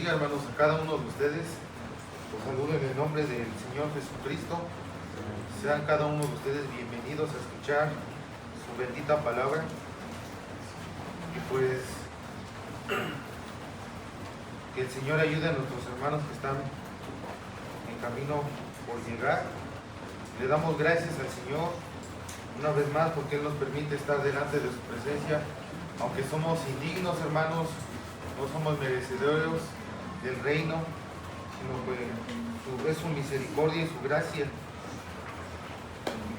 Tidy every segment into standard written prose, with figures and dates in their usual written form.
bendiga, hermanos, a cada uno de ustedes. Los saludo en el nombre del Señor Jesucristo. Sean cada uno de ustedes bienvenidos a escuchar su bendita palabra. Y pues, que el Señor ayude a nuestros hermanos que están en camino por llegar. Le damos gracias al Señor una vez más porque Él nos permite estar delante de su presencia. Aunque somos indignos, hermanos, no somos merecedores del reino, sino que es su misericordia y su gracia.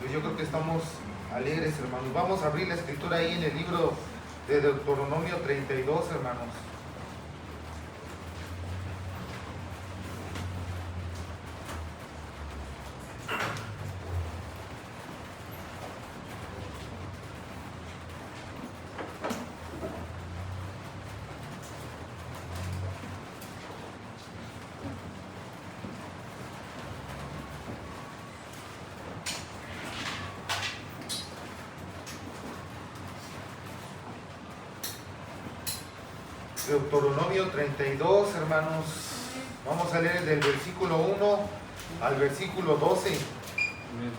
Pues yo creo que estamos alegres, hermanos. Vamos a abrir la escritura ahí en el libro de Deuteronomio 32, hermanos. Deuteronomio 32, hermanos. Vamos a leer del versículo 1 al versículo 12. Amén.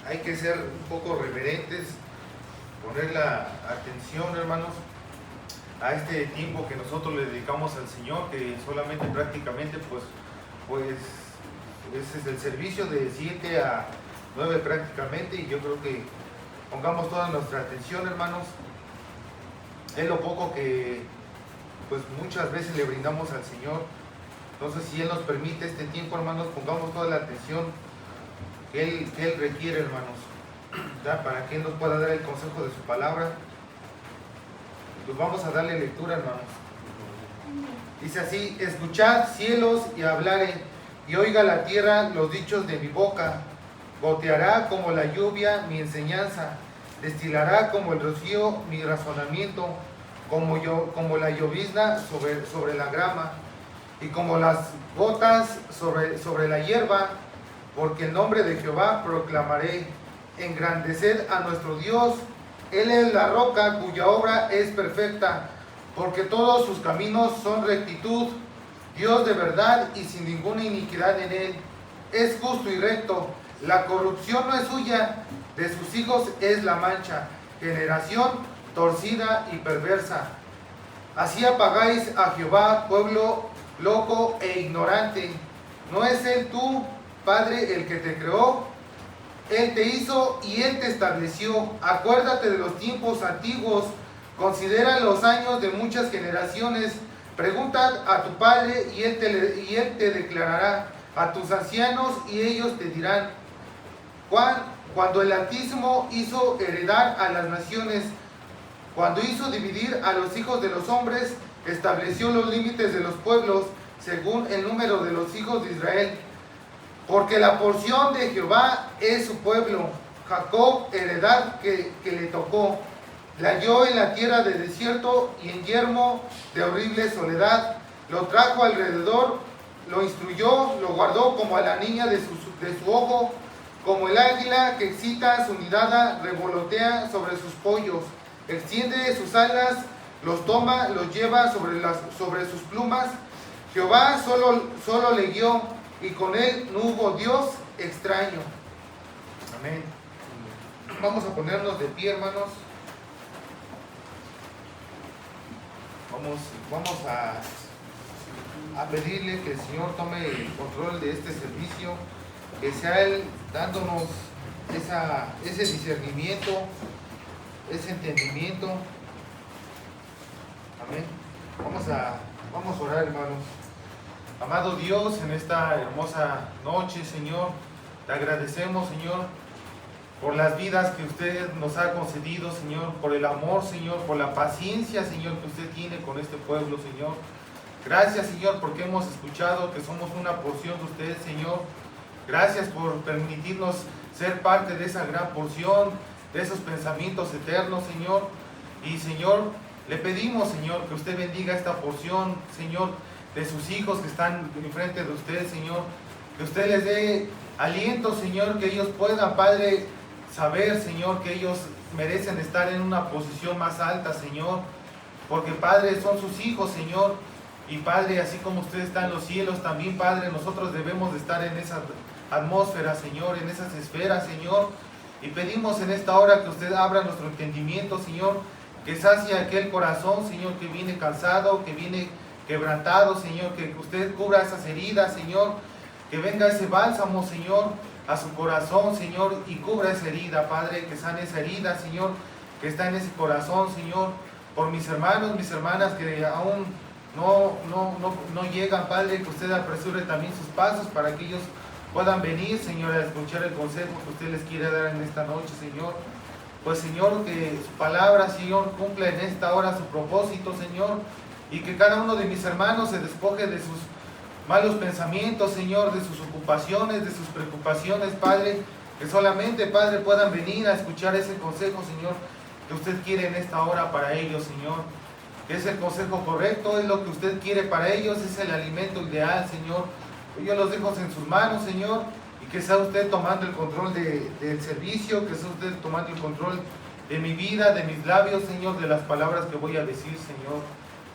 Hay que ser un poco reverentes, poner la atención, hermanos, a este tiempo que nosotros le dedicamos al Señor, que solamente prácticamente pues ese es el servicio de 7 a 9 prácticamente, y yo creo que pongamos toda nuestra atención, hermanos. Es lo poco que pues muchas veces le brindamos al Señor. Entonces, si Él nos permite este tiempo, hermanos, pongamos toda la atención que Él requiere, hermanos, ¿ya? Para que Él nos pueda dar el consejo de su palabra. Pues vamos a darle lectura, hermanos. Dice así: escuchad, cielos, y hablaré, y oiga la tierra los dichos de mi boca. Goteará como la lluvia mi enseñanza, destilará como el rocío mi razonamiento, como la llovizna sobre la grama, y como las gotas sobre la hierba. Porque el nombre de Jehová proclamaré. Engrandeced a nuestro Dios. Él es la roca cuya obra es perfecta, porque todos sus caminos son rectitud. Dios de verdad y sin ninguna iniquidad en él. Es justo y recto. La corrupción no es suya, de sus hijos es la mancha. Generación torcida y perversa. Así apagáis a Jehová, pueblo loco e ignorante. ¿No es él tu Padre el que te creó? Él te hizo y Él te estableció. Acuérdate de los tiempos antiguos, considera los años de muchas generaciones. Pregunta a tu padre y él te declarará, a tus ancianos y ellos te dirán. Cuando el Altísimo hizo heredar a las naciones, cuando hizo dividir a los hijos de los hombres, estableció los límites de los pueblos según el número de los hijos de Israel. Porque la porción de Jehová es su pueblo, Jacob, heredad que le tocó. La halló en la tierra de desierto y en yermo de horrible soledad. Lo trajo alrededor, lo instruyó, lo guardó como a la niña de su ojo, como el águila que excita su nidada, revolotea sobre sus pollos. Extiende sus alas, los toma, los lleva sobre sus plumas. Jehová solo le guió, y con él no hubo Dios extraño. Amén. Vamos a ponernos de pie, hermanos. Vamos a pedirle que el Señor tome el control de este servicio, que sea Él dándonos ese discernimiento, ese entendimiento. Amén. Vamos a orar, hermanos. Amado Dios, en esta hermosa noche, Señor, te agradecemos, Señor, por las vidas que usted nos ha concedido, Señor, por el amor, Señor, por la paciencia, Señor, que usted tiene con este pueblo, Señor. Gracias, Señor, porque hemos escuchado que somos una porción de usted, Señor. Gracias por permitirnos ser parte de esa gran porción, de esos pensamientos eternos, Señor. Y, Señor, le pedimos, Señor, que usted bendiga esta porción, Señor, de sus hijos que están enfrente de usted, Señor. Que usted les dé aliento, Señor, que ellos puedan, Padre, saber, Señor, que ellos merecen estar en una posición más alta, Señor. Porque, Padre, son sus hijos, Señor. Y, Padre, así como usted está en los cielos, también, Padre, nosotros debemos de estar en esa atmósfera, Señor, en esas esferas, Señor. Y pedimos en esta hora que usted abra nuestro entendimiento, Señor, que sacie aquel corazón, Señor, que viene cansado, que viene quebrantado, Señor, que usted cubra esas heridas, Señor, que venga ese bálsamo, Señor, a su corazón, Señor, y cubra esa herida, Padre, que sane esa herida, Señor, que está en ese corazón, Señor, por mis hermanos, mis hermanas que aún no llegan, Padre, que usted apresure también sus pasos para que ellos puedan venir, Señor, a escuchar el consejo que usted les quiere dar en esta noche, Señor. Pues, Señor, que su palabra, Señor, cumpla en esta hora su propósito, Señor, y que cada uno de mis hermanos se despoje de sus malos pensamientos, Señor, de sus ocupaciones, de sus preocupaciones, Padre, que solamente, Padre, puedan venir a escuchar ese consejo, Señor, que usted quiere en esta hora para ellos, Señor. Que es el consejo correcto, es lo que usted quiere para ellos, es el alimento ideal, Señor. Yo los dejo en sus manos, Señor, y que sea usted tomando el control del servicio, que sea usted tomando el control de mi vida, de mis labios, Señor, de las palabras que voy a decir, Señor.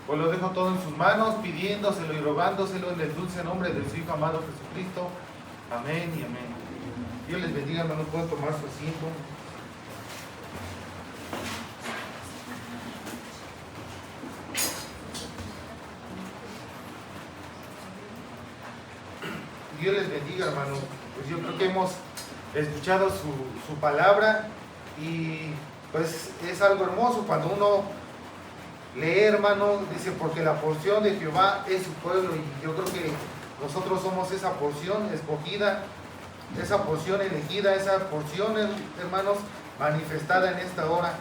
Pues lo dejo todo en sus manos, pidiéndoselo y rogándoselo en el dulce nombre del Hijo amado Jesucristo. Amén y amén. Dios les bendiga, hermanos, pueden tomar su asiento. Dios les bendiga, hermano. Pues yo creo que hemos escuchado su palabra y pues es algo hermoso cuando uno lee, hermano, dice, porque la porción de Jehová es su pueblo, y yo creo que nosotros somos esa porción escogida, esa porción elegida, esa porción, hermanos, manifestada en esta hora.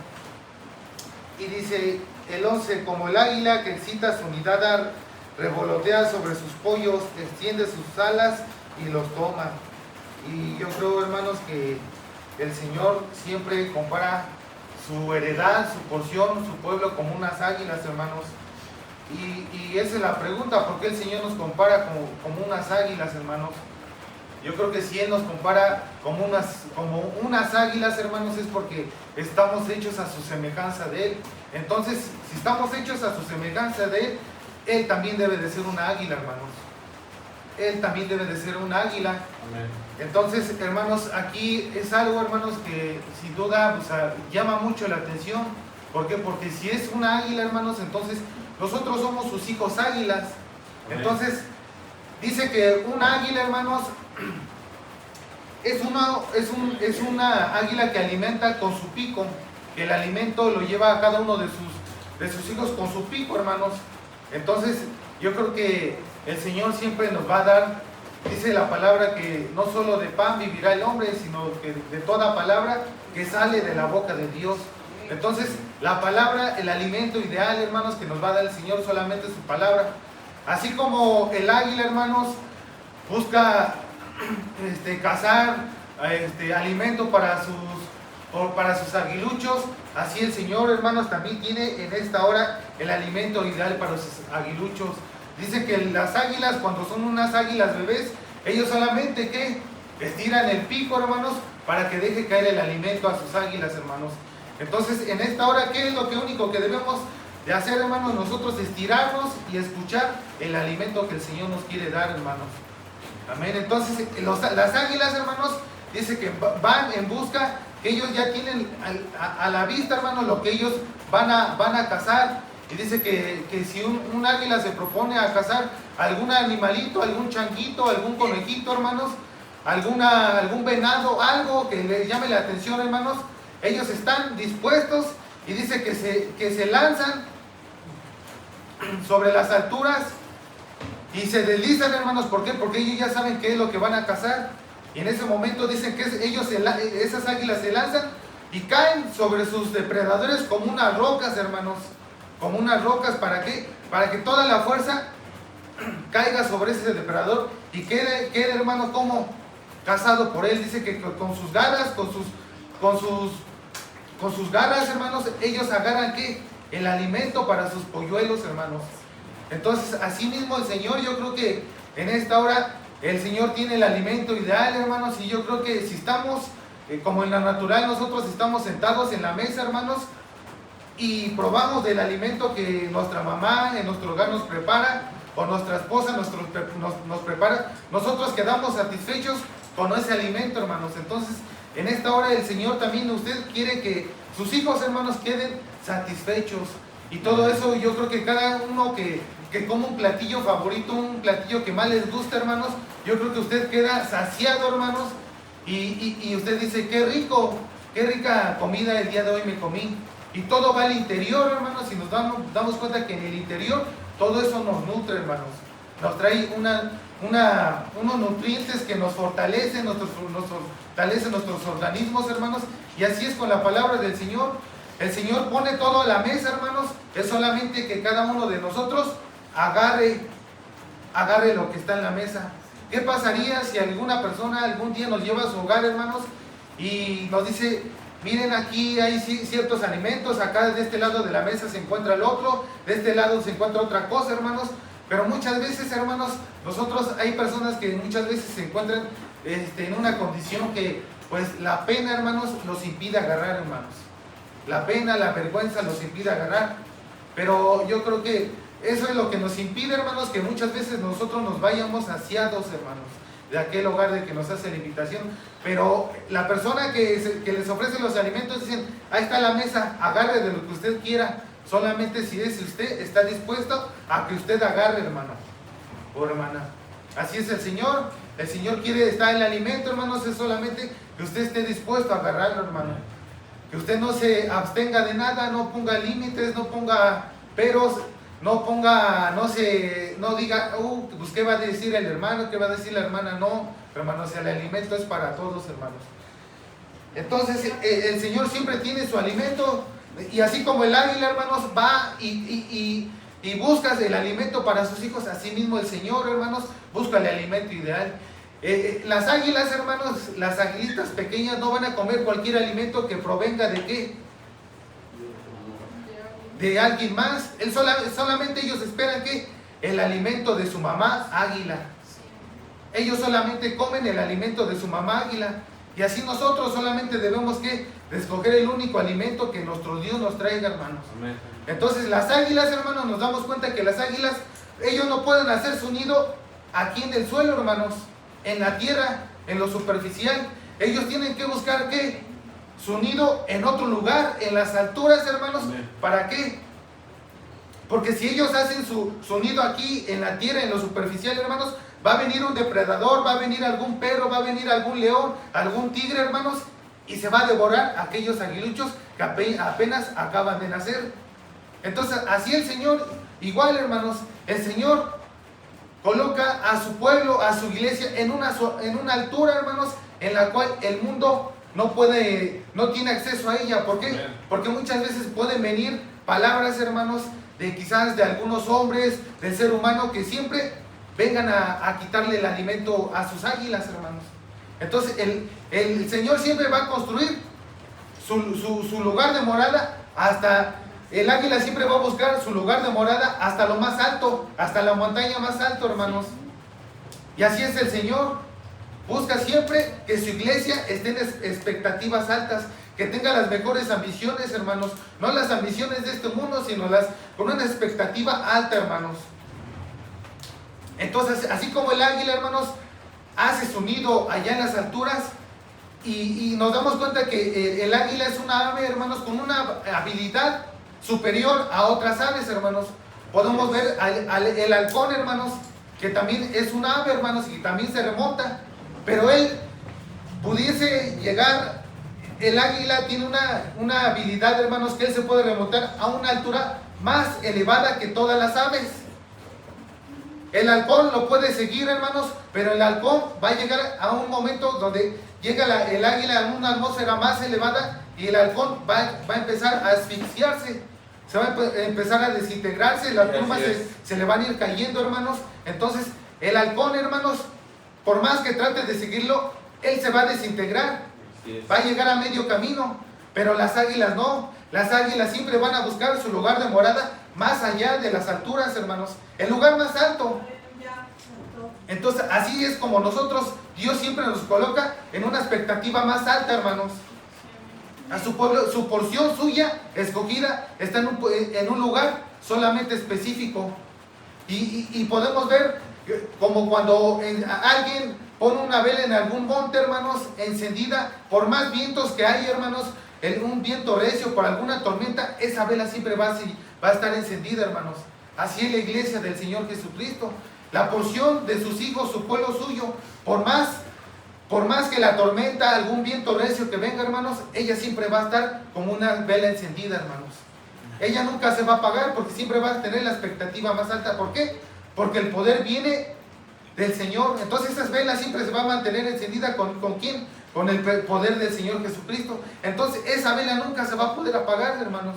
Y dice el 11, como el águila que excita su unidad, revolotea sobre sus pollos, extiende sus alas y los toma. Y yo creo, hermanos, que el Señor siempre compara su heredad, su porción, su pueblo como unas águilas, hermanos. Y esa es la pregunta, ¿por qué el Señor nos compara como unas águilas, hermanos? Yo creo que si Él nos compara como unas águilas, hermanos, es porque estamos hechos a su semejanza de Él. Entonces, si estamos hechos a su semejanza de Él, Él también debe de ser una águila, hermanos. Él también debe de ser una águila. Amén. Entonces, hermanos, aquí es algo, hermanos, que sin duda llama mucho la atención. ¿Por qué? Porque si es una águila, hermanos, entonces nosotros somos sus hijos águilas. Amén. Entonces, dice que una águila, hermanos, es una águila que alimenta con su pico. Que el alimento lo lleva a cada uno de sus hijos con su pico, hermanos. Entonces, yo creo que el Señor siempre nos va a dar, dice la palabra, que no solo de pan vivirá el hombre, sino que de toda palabra que sale de la boca de Dios. Entonces, la palabra, el alimento ideal, hermanos, que nos va a dar el Señor, solamente su palabra. Así como el águila, hermanos, busca cazar alimento para sus aguiluchos, así el Señor, hermanos, también tiene en esta hora el alimento ideal para sus aguiluchos. Dice que las águilas, cuando son unas águilas bebés, ellos solamente ¿qué? Estiran el pico, hermanos, para que deje caer el alimento a sus águilas, hermanos. Entonces, en esta hora, ¿qué es lo único que debemos de hacer, hermanos? Nosotros estirarnos y escuchar el alimento que el Señor nos quiere dar, hermanos. Amén. Entonces, las águilas, hermanos, dice que van en busca, que ellos ya tienen a la vista, hermanos, lo que ellos van a cazar. Y dice que si un águila se propone a cazar algún animalito, algún changuito, algún conejito, hermanos, algún venado, algo que les llame la atención, hermanos, ellos están dispuestos, y dice que se lanzan sobre las alturas y se deslizan, hermanos. ¿Por qué? Porque ellos ya saben qué es lo que van a cazar. Y en ese momento dicen que esas águilas se lanzan y caen sobre sus depredadores como unas rocas, hermanos. Como unas rocas, ¿para qué? Para que toda la fuerza caiga sobre ese depredador y quede, hermano, como cazado por él. Dice que con sus garras, con sus garras, hermanos, ellos agarran ¿qué? El alimento para sus polluelos, hermanos. Entonces, así mismo el Señor, yo creo que en esta hora el Señor tiene el alimento ideal, hermanos, y yo creo que si estamos, como en la natural, nosotros estamos sentados en la mesa, hermanos, y probamos del alimento que nuestra mamá en nuestro hogar nos prepara, o nuestra esposa nos prepara, nosotros quedamos satisfechos con ese alimento, hermanos. Entonces, en esta hora el Señor también, usted quiere que sus hijos, hermanos, queden satisfechos. Y todo eso, yo creo que cada uno que come un platillo favorito, un platillo que más les gusta, hermanos, yo creo que usted queda saciado, hermanos, y usted dice, qué rico, qué rica comida el día de hoy me comí. Y todo va al interior, hermanos, y nos damos cuenta que en el interior todo eso nos nutre, hermanos. Nos trae unos nutrientes que nos fortalecen, nos fortalecen nuestros organismos, hermanos. Y así es con la palabra del Señor. El Señor pone todo a la mesa, hermanos. Es solamente que cada uno de nosotros agarre lo que está en la mesa. ¿Qué pasaría si alguna persona algún día nos lleva a su hogar, hermanos, y nos dice, miren, aquí hay ciertos alimentos, acá de este lado de la mesa se encuentra el otro, de este lado se encuentra otra cosa, hermanos? Pero muchas veces, hermanos, hay personas que muchas veces se encuentran en una condición que, pues, la pena, hermanos, los impide agarrar, hermanos. La pena, la vergüenza los impide agarrar. Pero yo creo que eso es lo que nos impide, hermanos, que muchas veces nosotros nos vayamos saciados, hermanos, de aquel hogar de que nos hace la invitación. Pero la persona que les ofrece los alimentos dicen, ahí está la mesa, agarre de lo que usted quiera, solamente si usted está dispuesto a que usted agarre, hermano o hermana. Así es el Señor quiere estar en el alimento, hermanos, es solamente que usted esté dispuesto a agarrarlo, hermano. Que usted no se abstenga de nada, no ponga límites, no ponga peros, no diga, pues qué va a decir el hermano, qué va a decir la hermana. No, hermanos, el alimento es para todos, hermanos. Entonces, el Señor siempre tiene su alimento, y así como el águila, hermanos, va y busca el alimento para sus hijos, así mismo el Señor, hermanos, busca el alimento ideal. Las águilas, hermanos, las aguilitas pequeñas no van a comer cualquier alimento que provenga de ¿qué? De alguien más. Solamente ellos esperan que el alimento de su mamá águila. Ellos solamente comen el alimento de su mamá águila. Y así nosotros solamente debemos de escoger el único alimento que nuestro Dios nos traiga, hermanos. Amén. Entonces las águilas, hermanos, nos damos cuenta que las águilas, ellos no pueden hacer su nido aquí en el suelo, hermanos, en la tierra, en lo superficial. Ellos tienen que buscar ¿qué? Su nido en otro lugar, en las alturas, hermanos. Amén. ¿Para qué? Porque si ellos hacen su nido aquí en la tierra, en lo superficial, hermanos, va a venir un depredador, va a venir algún perro, va a venir algún león, algún tigre, hermanos, y se va a devorar a aquellos aguiluchos que apenas acaban de nacer. Entonces, así el Señor, igual, hermanos, el Señor coloca a su pueblo, a su iglesia en una altura, hermanos, en la cual el mundo no tiene acceso a ella. ¿Por qué? Porque muchas veces pueden venir palabras, hermanos, quizás de algunos hombres, del ser humano, que siempre vengan a quitarle el alimento a sus águilas, hermanos. Entonces el Señor siempre va a construir su lugar de morada. Hasta el águila siempre va a buscar su lugar de morada hasta lo más alto, hasta la montaña más alto, hermanos. Y así es el Señor. Busca siempre que su iglesia esté en expectativas altas, que tenga las mejores ambiciones, hermanos. No las ambiciones de este mundo, sino con una expectativa alta, hermanos. Entonces, así como el águila, hermanos, hace su nido allá en las alturas, y nos damos cuenta que el águila es una ave, hermanos, con una habilidad superior a otras aves, hermanos. Podemos ver el halcón, hermanos, que también es un ave, hermanos, y también se remonta, pero él pudiese llegar, el águila tiene una habilidad, hermanos, que él se puede remontar a una altura más elevada que todas las aves. El halcón lo puede seguir, hermanos, pero el halcón va a llegar a un momento donde llega el águila a una atmósfera más elevada, y el halcón va a empezar a asfixiarse, se va a empezar a desintegrarse, las plumas se le van a ir cayendo, hermanos. Entonces el halcón, hermanos, por más que trate de seguirlo, él se va a desintegrar, va a llegar a medio camino. Pero las águilas no, las águilas siempre van a buscar su lugar de morada más allá de las alturas, hermanos, el lugar más alto. Entonces, así es como nosotros, Dios siempre nos coloca en una expectativa más alta, hermanos. A su pueblo, su porción suya, escogida, está en un lugar solamente específico. Y podemos ver como cuando alguien pone una vela en algún monte, hermanos, encendida, por más vientos que hay, hermanos, un viento recio, por alguna tormenta, esa vela siempre va a estar encendida, hermanos. Así es la iglesia del Señor Jesucristo. La porción de sus hijos, su pueblo suyo, por más que la tormenta, algún viento recio que venga, hermanos, ella siempre va a estar como una vela encendida, hermanos. Ella nunca se va a apagar porque siempre va a tener la expectativa más alta. ¿Por qué? Porque el poder viene del Señor. Entonces esas velas siempre se van a mantener encendidas. ¿Con quién? Con el poder del Señor Jesucristo. Entonces esa vela nunca se va a poder apagar, hermanos.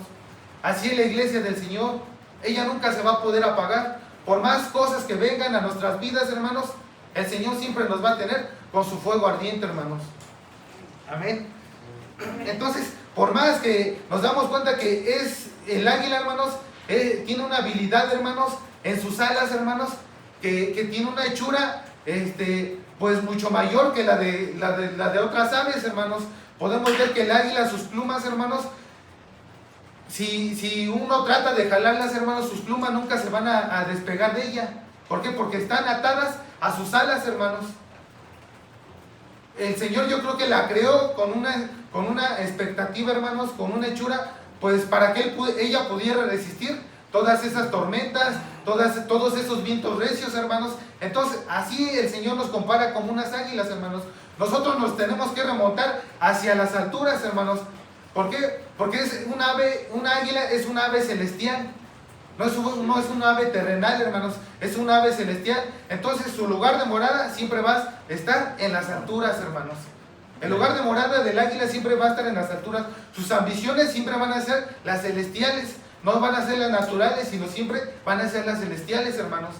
Así es la iglesia del Señor. Ella nunca se va a poder apagar. Por más cosas que vengan a nuestras vidas, hermanos, el Señor siempre nos va a tener con su fuego ardiente, hermanos. Amén. Entonces, por más que nos damos cuenta que es el águila, hermanos, tiene una habilidad, hermanos, en sus alas, hermanos, que tiene una hechura, pues mucho mayor que la de otras aves, hermanos. Podemos ver que el águila, sus plumas, hermanos, si uno trata de jalarlas, hermanos, sus plumas nunca se van a despegar de ella. ¿Por qué? Porque están atadas a sus alas, hermanos. El Señor, yo creo que la creó con una expectativa, hermanos, con una hechura, pues para que ella pudiera resistir todas esas tormentas, todos esos vientos recios, hermanos. Entonces, así el Señor nos compara como unas águilas, hermanos. Nosotros nos tenemos que remontar hacia las alturas, hermanos. ¿Por qué? Porque es una águila es una ave celestial. No es una ave terrenal, hermanos, es una ave celestial. Entonces su lugar de morada siempre va a estar en las alturas, hermanos. El lugar de morada del águila siempre va a estar en las alturas. Sus ambiciones siempre van a ser las celestiales. No van a ser las naturales, sino siempre van a ser las celestiales, hermanos.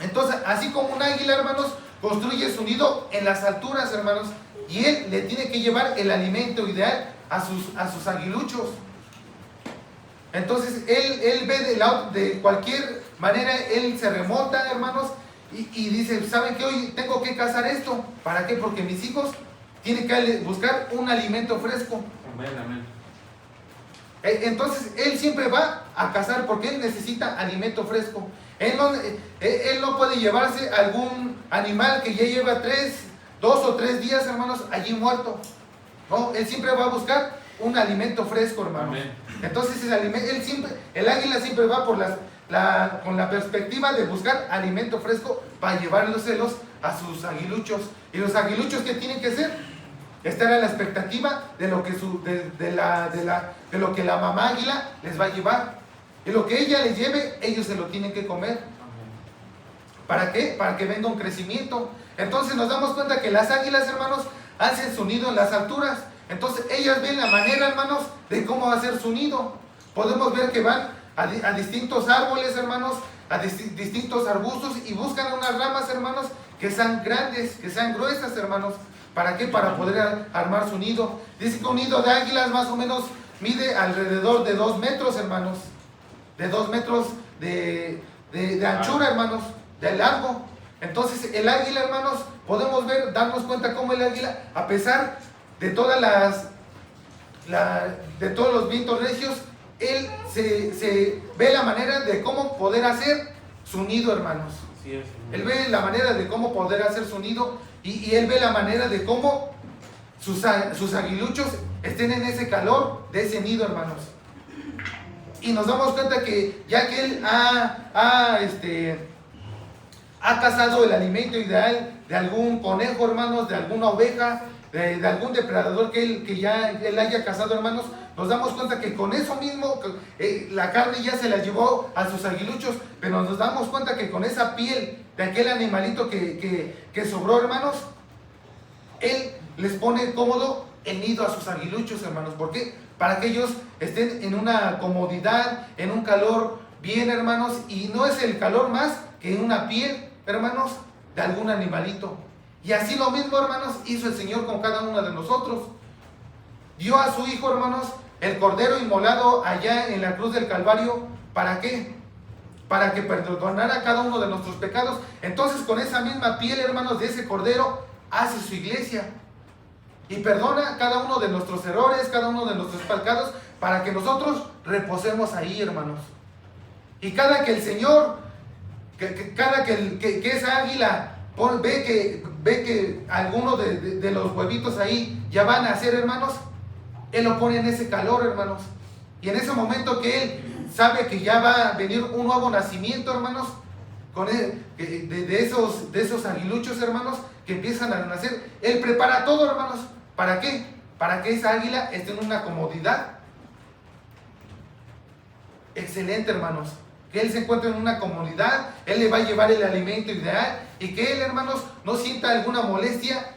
Entonces, así como un águila, hermanos, construye su nido en las alturas, hermanos, y él le tiene que llevar el alimento ideal a sus aguiluchos. Entonces él ve de cualquier manera, él se remonta, hermanos, y dice, ¿saben qué? Hoy tengo que cazar esto. ¿Para qué? Porque mis hijos tienen que buscar un alimento fresco. Amén, amén. Entonces él siempre va a cazar porque él necesita alimento fresco. Él no puede llevarse algún animal que ya lleva 2 o 3 días, hermanos, allí muerto. No, él siempre va a buscar un alimento fresco, hermanos. Amén. Entonces el águila siempre va con la perspectiva de buscar alimento fresco para llevárselos a sus aguiluchos. Y los aguiluchos, ¿qué tienen que hacer? Estar a la expectativa de lo que la mamá águila les va a llevar. Y lo que ella les lleve, ellos se lo tienen que comer. ¿Para qué? Para que venga un crecimiento. Entonces nos damos cuenta que las águilas, hermanos, hacen su nido en las alturas. Entonces ellas ven la manera, hermanos, de cómo hacer su nido. Podemos ver que van a distintos árboles, hermanos, a distintos arbustos y buscan unas ramas, hermanos, que sean grandes, que sean gruesas, hermanos. ¿Para qué? Para poder armar su nido. Dice que un nido de águilas más o menos mide alrededor de 2 metros, hermanos. De 2 metros de anchura, hermanos, de largo. Entonces el águila, hermanos, podemos darnos cuenta cómo el águila, a pesar de todos los vientos recios, él se ve la manera de cómo poder hacer su nido, hermanos. Sí, es. Él ve la manera de cómo poder hacer su nido y él ve la manera de cómo sus aguiluchos estén en ese calor de ese nido, hermanos. Y nos damos cuenta que ya que él ha cazado el alimento ideal de algún conejo, hermanos, de alguna oveja, de algún depredador que él haya cazado, hermanos, nos damos cuenta que con eso mismo la carne ya se la llevó a sus aguiluchos, pero nos damos cuenta que con esa piel de aquel animalito que sobró, hermanos, él les pone cómodo el nido a sus aguiluchos, hermanos. ¿Por qué? Para que ellos estén en una comodidad, en un calor bien, hermanos, y no es el calor más que una piel, hermanos, de algún animalito. Y así lo mismo, hermanos, hizo el Señor con cada uno de nosotros. Dio a su Hijo, hermanos, el cordero inmolado allá en la cruz del Calvario, ¿para qué? Para que perdonara cada uno de nuestros pecados. Entonces con esa misma piel, hermanos, de ese cordero, hace su iglesia. Y perdona cada uno de nuestros errores, cada uno de nuestros pecados, para que nosotros reposemos ahí, hermanos. Y cada que el Señor, cada que esa águila ve que alguno de los huevitos ahí ya van a nacer, hermanos, Él lo pone en ese calor, hermanos. Y en ese momento que Él sabe que ya va a venir un nuevo nacimiento, hermanos, con él, de esos aguiluchos, hermanos, que empiezan a nacer, Él prepara todo, hermanos. ¿Para qué? Para que esa águila esté en una comodidad excelente, hermanos. Que Él se encuentre en una comodidad, Él le va a llevar el alimento ideal y que Él, hermanos, no sienta alguna molestia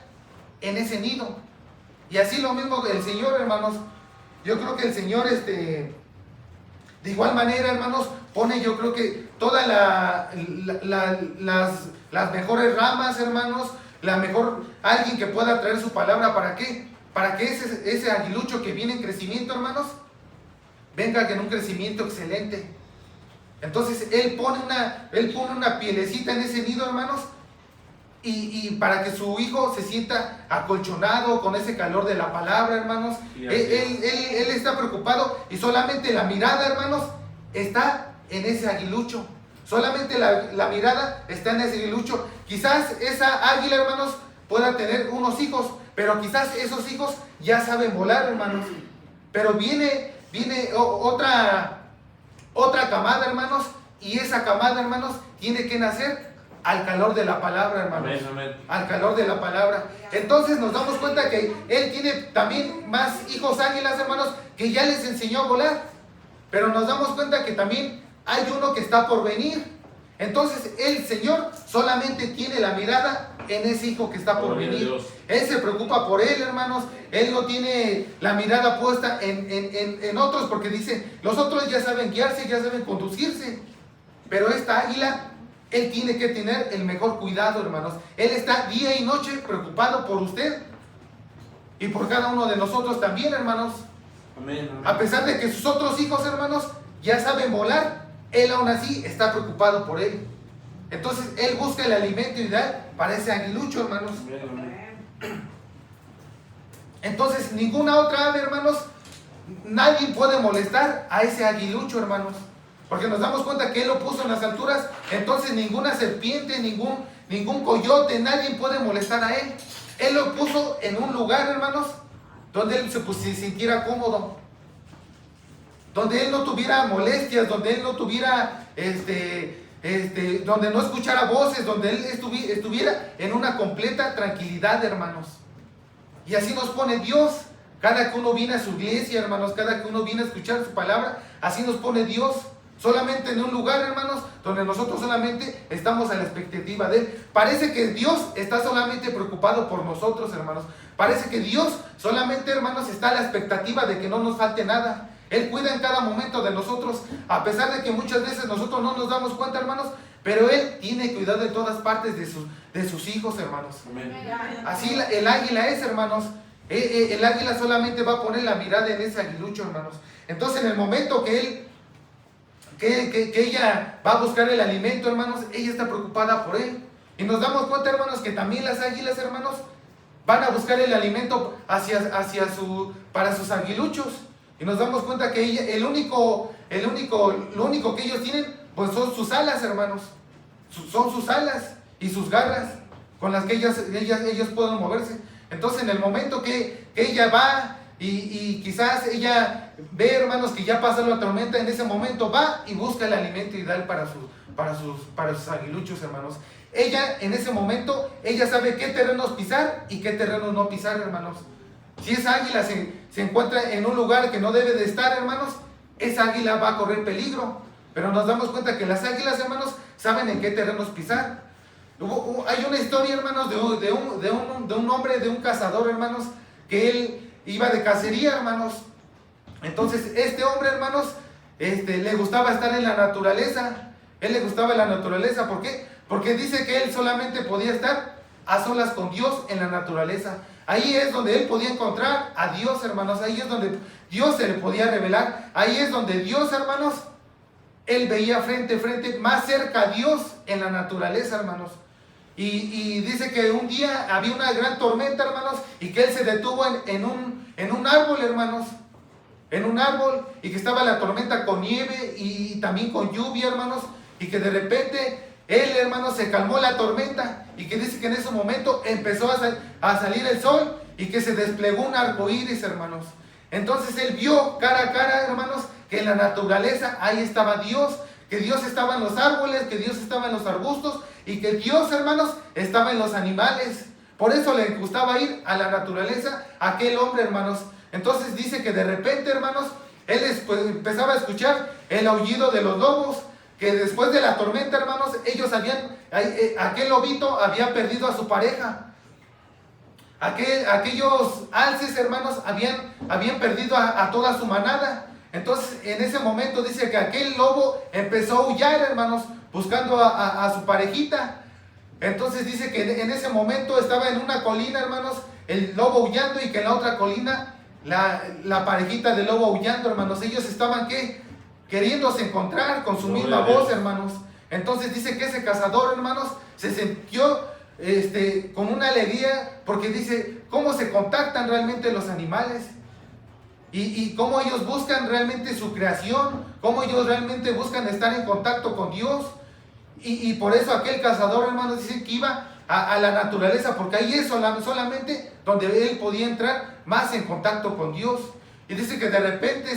en ese nido. Y así lo mismo el Señor, hermanos. Yo creo que el Señor, de igual manera, hermanos, pone, yo creo que todas las mejores ramas, hermanos, alguien que pueda traer su palabra. ¿Para qué? Para que ese aguilucho que viene en crecimiento, hermanos, venga en un crecimiento excelente. Entonces Él pone una pielecita en ese nido, hermanos, y para que su hijo se sienta acolchonado con ese calor de la palabra, hermanos. Él está preocupado y solamente la mirada, hermanos, está en ese aguilucho. Solamente la mirada está en ese aguilucho. Quizás esa águila, hermanos, pueda tener unos hijos, pero quizás esos hijos ya saben volar, hermanos. Pero viene otra camada, hermanos, y esa camada, hermanos, tiene que nacer al calor de la palabra, hermanos. Amén, amén. Al calor de la palabra. Entonces nos damos cuenta que Él tiene también más hijos águilas, hermanos, que ya les enseñó a volar. Pero nos damos cuenta que también hay uno que está por venir. Entonces el Señor solamente tiene la mirada en ese hijo que está por venir. Él se preocupa por él, hermanos. Él no tiene la mirada puesta en otros, porque dice, los otros ya saben guiarse, ya saben conducirse. Pero esta águila, Él tiene que tener el mejor cuidado, hermanos. Él está día y noche preocupado por usted y por cada uno de nosotros también, hermanos. Amén, amén. A pesar de que sus otros hijos, hermanos, ya saben volar, Él aún así está preocupado por él. Entonces Él busca el alimento ideal para ese aguilucho, hermanos. Amén, amén. Entonces ninguna otra ave, hermanos, nadie puede molestar a ese aguilucho, hermanos. Porque nos damos cuenta que Él lo puso en las alturas. Entonces ninguna serpiente, ningún coyote, nadie puede molestar a Él. Él lo puso en un lugar, hermanos, donde Él se sintiera cómodo. Donde Él no tuviera molestias, donde Él no tuviera, donde no escuchara voces, donde Él estuviera en una completa tranquilidad, hermanos. Y así nos pone Dios. Cada que uno viene a su iglesia, hermanos, cada que uno viene a escuchar su palabra, así nos pone Dios. Solamente en un lugar, hermanos, donde nosotros solamente estamos a la expectativa de Él. Parece que Dios está solamente preocupado por nosotros, hermanos. Parece que Dios solamente, hermanos, está a la expectativa de que no nos falte nada. Él cuida en cada momento de nosotros, a pesar de que muchas veces nosotros no nos damos cuenta, hermanos, pero Él tiene cuidado de todas partes de sus hijos, hermanos. Amén. Así el águila es, hermanos. El águila solamente va a poner la mirada en ese aguilucho, hermanos. Entonces, en el momento que ella va a buscar el alimento, hermanos, ella está preocupada por él. Y nos damos cuenta, hermanos, que también las águilas, hermanos, van a buscar el alimento para sus aguiluchos. Y nos damos cuenta que lo único que ellos tienen, pues son sus alas, hermanos. Son sus alas y sus garras con las que ellos pueden moverse. Entonces, en el momento que ella va y quizás ella ve, hermanos, que ya pasó la tormenta, en ese momento va y busca el alimento ideal para sus aguiluchos, hermanos. Ella, en ese momento, ella sabe qué terrenos pisar y qué terrenos no pisar, hermanos. Si esa águila se encuentra en un lugar que no debe de estar, hermanos, esa águila va a correr peligro. Pero nos damos cuenta que las águilas, hermanos, saben en qué terrenos pisar. Hay una historia, hermanos, de un hombre, de un cazador, hermanos, que él iba de cacería, hermanos. Entonces, este hombre, hermanos, le gustaba estar en la naturaleza. Él le gustaba la naturaleza. ¿Por qué? Porque dice que él solamente podía estar a solas con Dios en la naturaleza. Ahí es donde él podía encontrar a Dios, hermanos. Ahí es donde Dios se le podía revelar. Ahí es donde Dios, hermanos, él veía frente a frente, más cerca a Dios en la naturaleza, hermanos. Y dice que un día había una gran tormenta, hermanos, y que él se detuvo en un árbol, hermanos. En un árbol, y que estaba la tormenta con nieve y también con lluvia, hermanos. Y que de repente él, hermanos, se calmó la tormenta. Y que dice que en ese momento empezó a salir el sol y que se desplegó un arco iris, hermanos. Entonces él vio cara a cara, hermanos, que en la naturaleza ahí estaba Dios, que Dios estaba en los árboles, que Dios estaba en los arbustos y que Dios, hermanos, estaba en los animales. Por eso le gustaba ir a la naturaleza a aquel hombre, hermanos. Entonces dice que de repente, hermanos, él empezaba a escuchar el aullido de los lobos, que después de la tormenta, hermanos, aquel lobito había perdido a su pareja. Aquellos alces, hermanos, habían perdido a toda su manada. Entonces, en ese momento dice que aquel lobo empezó a aullar, hermanos, buscando a su parejita. Entonces dice que en ese momento estaba en una colina, hermanos, el lobo aullando, y que en la otra colina la parejita del lobo aullando, hermanos. Ellos estaban, queriéndose encontrar con su misma voz, hermanos. Entonces dice que ese cazador, hermanos, se sintió con una alegría, porque dice cómo se contactan realmente los animales y cómo ellos buscan realmente su creación, cómo ellos realmente buscan estar en contacto con Dios. Y por eso aquel cazador, hermanos, dice que iba a la naturaleza, porque ahí es solamente donde él podía entrar más en contacto con Dios. Y dice que de repente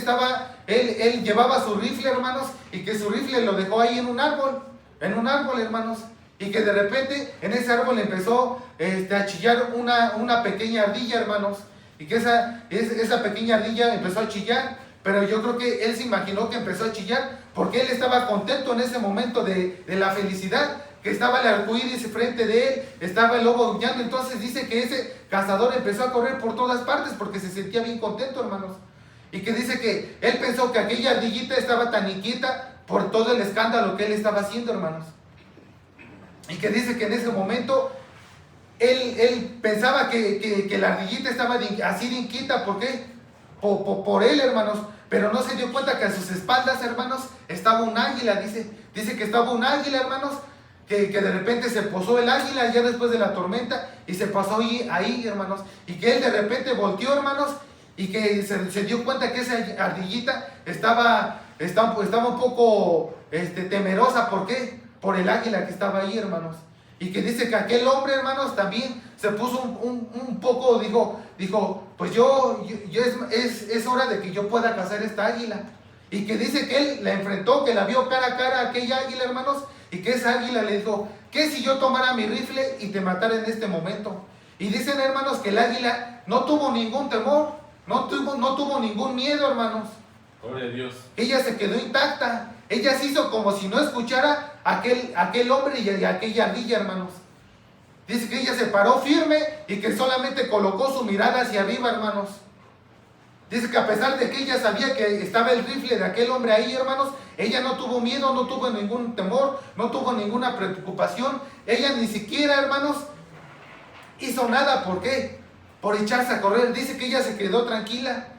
él llevaba su rifle, hermanos, y que su rifle lo dejó ahí en un árbol, hermanos. Y que de repente en ese árbol empezó a chillar una pequeña ardilla, hermanos. Y que esa pequeña ardilla empezó a chillar. Pero yo creo que él se imaginó que empezó a chillar porque él estaba contento en ese momento de la felicidad, que estaba el arcoíris frente de él, estaba el lobo aullando. Entonces dice que ese cazador empezó a correr por todas partes porque se sentía bien contento, hermanos. Y que dice que él pensó que aquella ardillita estaba tan inquieta por todo el escándalo que él estaba haciendo, hermanos. Y que dice que en ese momento él pensaba que la ardillita estaba así de inquieta. ¿Por qué? Por él, hermanos. Pero no se dio cuenta que a sus espaldas, hermanos, estaba un águila. Dice que estaba un águila, hermanos, que de repente se posó el águila ya después de la tormenta y se pasó ahí, hermanos. Y que él de repente volteó, hermanos, y que se dio cuenta que esa ardillita estaba un poco temerosa. ¿Por qué? Por el águila que estaba ahí, hermanos. Y que dice que aquel hombre, hermanos, también se puso un poco, dijo, pues es hora de que yo pueda cazar esta águila. Y que dice que él la enfrentó, que la vio cara a cara a aquella águila, hermanos, y que esa águila le dijo, ¿qué si yo tomara mi rifle y te matara en este momento? Y dicen, hermanos, que el águila no tuvo ningún temor, no tuvo ningún miedo, hermanos. Gloria a Dios. Ella se quedó intacta. Ella se hizo como si no escuchara a aquel hombre y a aquella ardilla, hermanos. Dice que ella se paró firme y que solamente colocó su mirada hacia arriba, hermanos. Dice que a pesar de que ella sabía que estaba el rifle de aquel hombre ahí, hermanos, ella no tuvo miedo, no tuvo ningún temor, no tuvo ninguna preocupación. Ella ni siquiera, hermanos, hizo nada. ¿Por qué? Por echarse a correr. Dice que ella se quedó tranquila.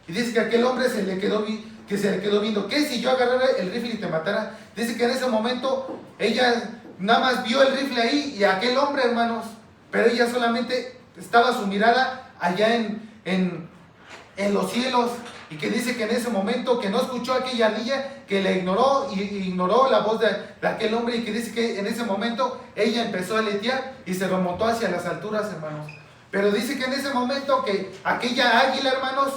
Y dice que aquel hombre se le quedó viendo. ¿Qué si yo agarrara el rifle y te matara? Dice que en ese momento ella nada más vio el rifle ahí y aquel hombre, hermanos. Pero ella solamente estaba su mirada allá en los cielos. Y que dice que en ese momento que no escuchó a aquella ardilla, que le ignoró y ignoró la voz de aquel hombre. Y que dice que en ese momento ella empezó a aletear y se remontó hacia las alturas, hermanos. Pero dice que en ese momento que aquella águila, hermanos,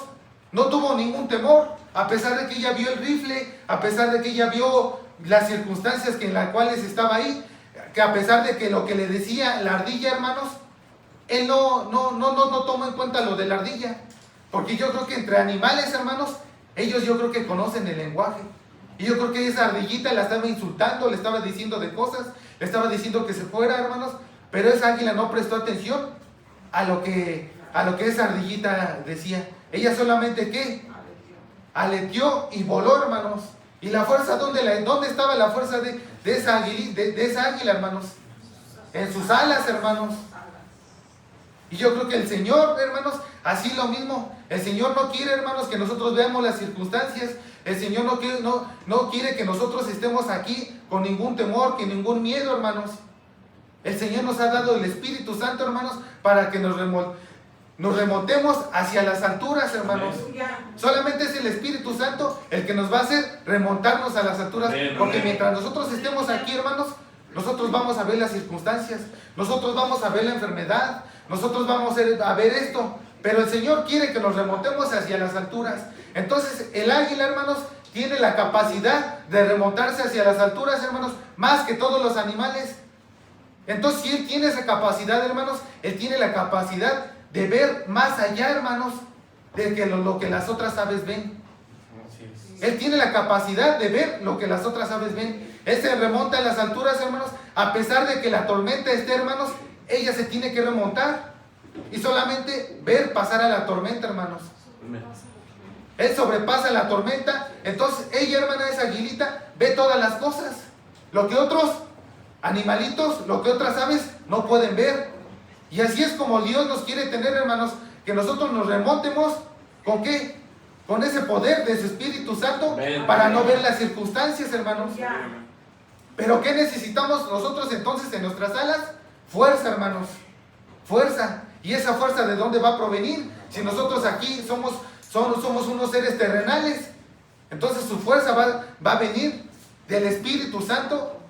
no tuvo ningún temor, a pesar de que ella vio el rifle, a pesar de que ella vio las circunstancias en las cuales estaba ahí, que a pesar de que lo que le decía la ardilla, hermanos, él no tomó en cuenta lo de la ardilla, porque yo creo que entre animales, hermanos, ellos yo creo que conocen el lenguaje, y yo creo que esa ardillita la estaba insultando, le estaba diciendo de cosas, le estaba diciendo que se fuera, hermanos, pero esa águila no prestó atención a lo que esa ardillita decía. Ella solamente, ¿qué? Aleteó y voló, hermanos. ¿Y la fuerza dónde estaba la fuerza de esa águila, hermanos? En sus alas, hermanos. Y yo creo que el Señor, hermanos, así lo mismo. El Señor no quiere, hermanos, que nosotros veamos las circunstancias. El Señor no quiere que nosotros estemos aquí con ningún temor, con ningún miedo, hermanos. El Señor nos ha dado el Espíritu Santo, hermanos, para que nos remontemos hacia las alturas, hermanos. Solamente es el Espíritu Santo el que nos va a hacer remontarnos a las alturas. Porque mientras nosotros estemos aquí, hermanos, nosotros vamos a ver las circunstancias, nosotros vamos a ver la enfermedad, nosotros vamos a ver esto. Pero el Señor quiere que nos remontemos hacia las alturas. Entonces el águila, hermanos, tiene la capacidad de remontarse hacia las alturas, hermanos, más que todos los animales. Entonces, si Él tiene esa capacidad, hermanos, Él tiene la capacidad de ver más allá, hermanos, de que lo que las otras aves ven. Él tiene la capacidad de ver lo que las otras aves ven. Él se remonta a las alturas, hermanos, a pesar de que la tormenta esté, hermanos, ella se tiene que remontar y solamente ver pasar a la tormenta, hermanos. Él sobrepasa la tormenta. Entonces ella, hermana, esa aguilita, ve todas las cosas, lo que otros animalitos, lo que otras aves no pueden ver. Y así es como Dios nos quiere tener, hermanos, que nosotros nos remontemos. ¿Con qué? Con ese poder de su Espíritu Santo, para no ver las circunstancias, hermanos. Pero ¿qué necesitamos nosotros entonces en nuestras alas? Fuerza, hermanos, fuerza. ¿Y esa fuerza de dónde va a provenir? Si nosotros aquí somos unos seres terrenales, entonces su fuerza va a venir del Espíritu Santo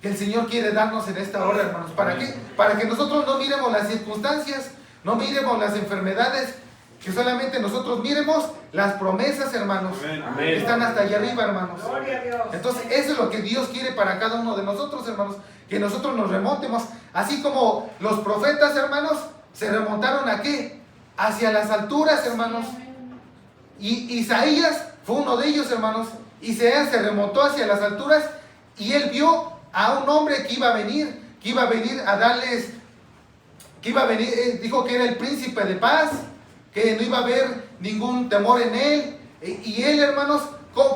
que el Señor quiere darnos en esta hora, hermanos. ¿Para qué? Para que nosotros no miremos las circunstancias, no miremos las enfermedades, que solamente nosotros miremos las promesas, hermanos, que están hasta allá arriba, hermanos. Entonces eso es lo que Dios quiere para cada uno de nosotros, hermanos, que nosotros nos remontemos, así como los profetas, hermanos, se remontaron ¿a qué? Hacia las alturas, hermanos. Y Isaías fue uno de ellos, hermanos. Isaías se remontó hacia las alturas y él vio a un hombre que iba a venir a darles, dijo que era el príncipe de paz, que no iba a haber ningún temor en él. Y él, hermanos,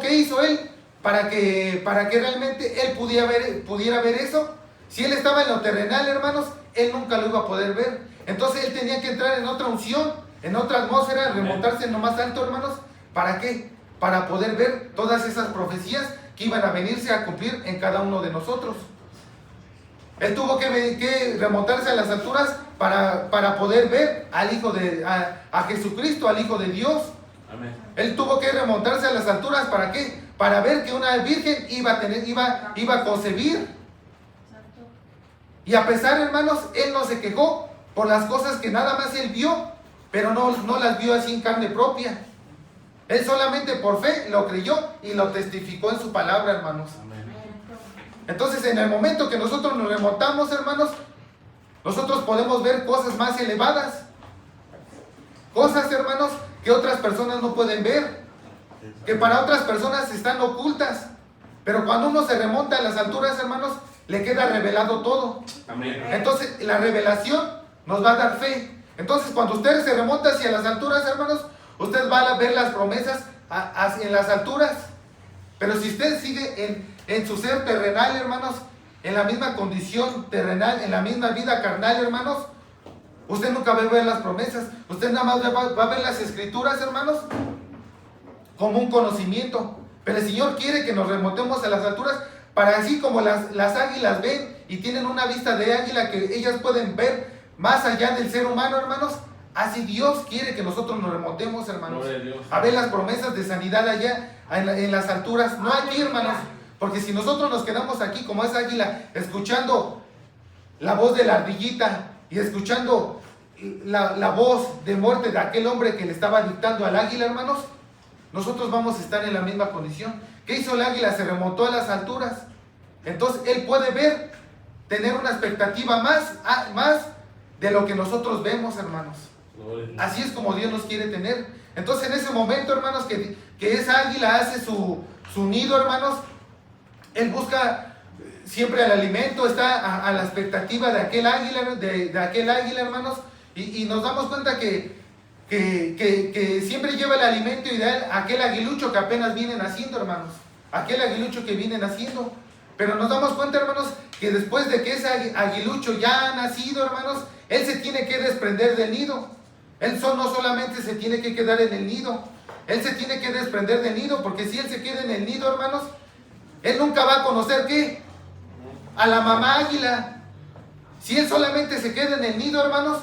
¿qué hizo él? Para que realmente él pudiera ver eso. Si él estaba en lo terrenal, hermanos, él nunca lo iba a poder ver. Entonces él tenía que entrar en otra unción, en otra atmósfera, remontarse en lo más alto, hermanos. ¿Para qué? Para poder ver todas esas profecías que iban a venirse a cumplir en cada uno de nosotros. Él tuvo que remontarse a las alturas para poder ver al Hijo a Jesucristo, al Hijo de Dios. Amén. Él tuvo que remontarse a las alturas, ¿para qué? Para ver que una virgen iba a concebir. Y a pesar, hermanos, él no se quejó por las cosas que nada más él vio, pero no las vio así en carne propia. Él solamente por fe lo creyó y lo testificó en su palabra, hermanos. Amén. Entonces, en el momento que nosotros nos remontamos, hermanos, nosotros podemos ver cosas más elevadas. Cosas, hermanos, que otras personas no pueden ver, que para otras personas están ocultas. Pero cuando uno se remonta a las alturas, hermanos, le queda revelado todo. Amén. Entonces, la revelación nos va a dar fe. Entonces, cuando usted se remonta hacia las alturas, hermanos, usted va a ver las promesas en las alturas. Pero si usted sigue en su ser terrenal, hermanos, en la misma condición terrenal, en la misma vida carnal, hermanos, usted nunca va a ver las promesas. Usted nada más va a ver las escrituras, hermanos, como un conocimiento. Pero el Señor quiere que nos remontemos a las alturas, para así como las águilas ven y tienen una vista de águila, que ellas pueden ver más allá del ser humano, hermanos. Así Dios quiere que nosotros nos remontemos, hermanos, a ver las promesas de sanidad allá en las alturas, no aquí, hermanos. Porque si nosotros nos quedamos aquí como esa águila, escuchando la voz de la ardillita y escuchando la voz de muerte de aquel hombre que le estaba dictando al águila, hermanos, nosotros vamos a estar en la misma condición. ¿Qué hizo el águila? Se remontó a las alturas. Entonces él puede ver, tener una expectativa más de lo que nosotros vemos, hermanos. Así es como Dios nos quiere tener. Entonces en ese momento, hermanos, que esa águila hace su nido, hermanos, él busca siempre el alimento, está a la expectativa de aquel águila, de aquel águila, hermanos, y nos damos cuenta que siempre lleva el alimento ideal a aquel aguilucho que apenas viene naciendo, hermanos, aquel aguilucho que viene naciendo. Pero nos damos cuenta, hermanos, que después de que ese aguilucho ya ha nacido, hermanos, él se tiene que desprender del nido. Él no solamente se tiene que quedar en el nido, él se tiene que desprender del nido, porque si él se queda en el nido, hermanos, él nunca va a conocer ¿qué? A la mamá águila. Si él solamente se queda en el nido, hermanos,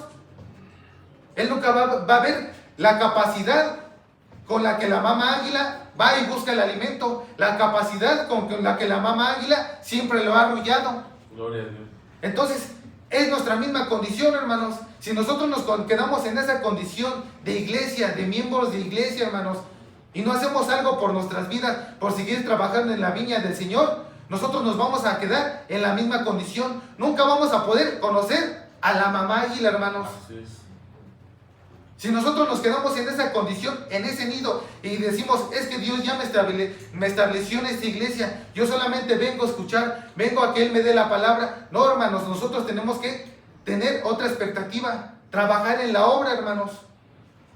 él nunca va a ver la capacidad con la que la mamá águila va y busca el alimento, la capacidad con la que la mamá águila siempre lo ha arrullado. Gloria a Dios. Entonces, es nuestra misma condición, hermanos. Si nosotros nos quedamos en esa condición de iglesia, de miembros de iglesia, hermanos, y no hacemos algo por nuestras vidas, por seguir trabajando en la viña del Señor, nosotros nos vamos a quedar en la misma condición. Nunca vamos a poder conocer a la mamá águila, hermanos. Así es. Si nosotros nos quedamos en esa condición, en ese nido, y decimos, es que Dios ya me estableció en esta iglesia, yo solamente vengo a escuchar, vengo a que Él me dé la palabra. No, hermanos, nosotros tenemos que tener otra expectativa, trabajar en la obra, hermanos.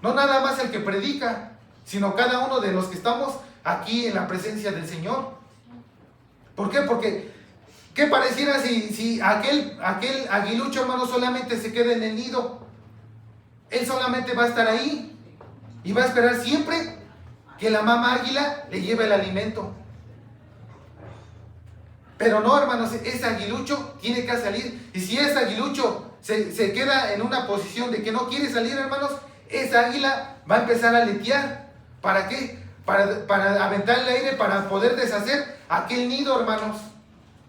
No nada más el que predica, sino cada uno de los que estamos aquí en la presencia del Señor. ¿Por qué? Porque, ¿qué pareciera si aquel aguilucho, hermano, solamente se queda en el nido? Él solamente va a estar ahí y va a esperar siempre que la mamá águila le lleve el alimento. Pero no, hermanos, ese aguilucho tiene que salir. Y si ese aguilucho se queda en una posición de que no quiere salir, hermanos, esa águila va a empezar a aletear. ¿Para qué? Para aventar el aire, para poder deshacer aquel nido, hermanos.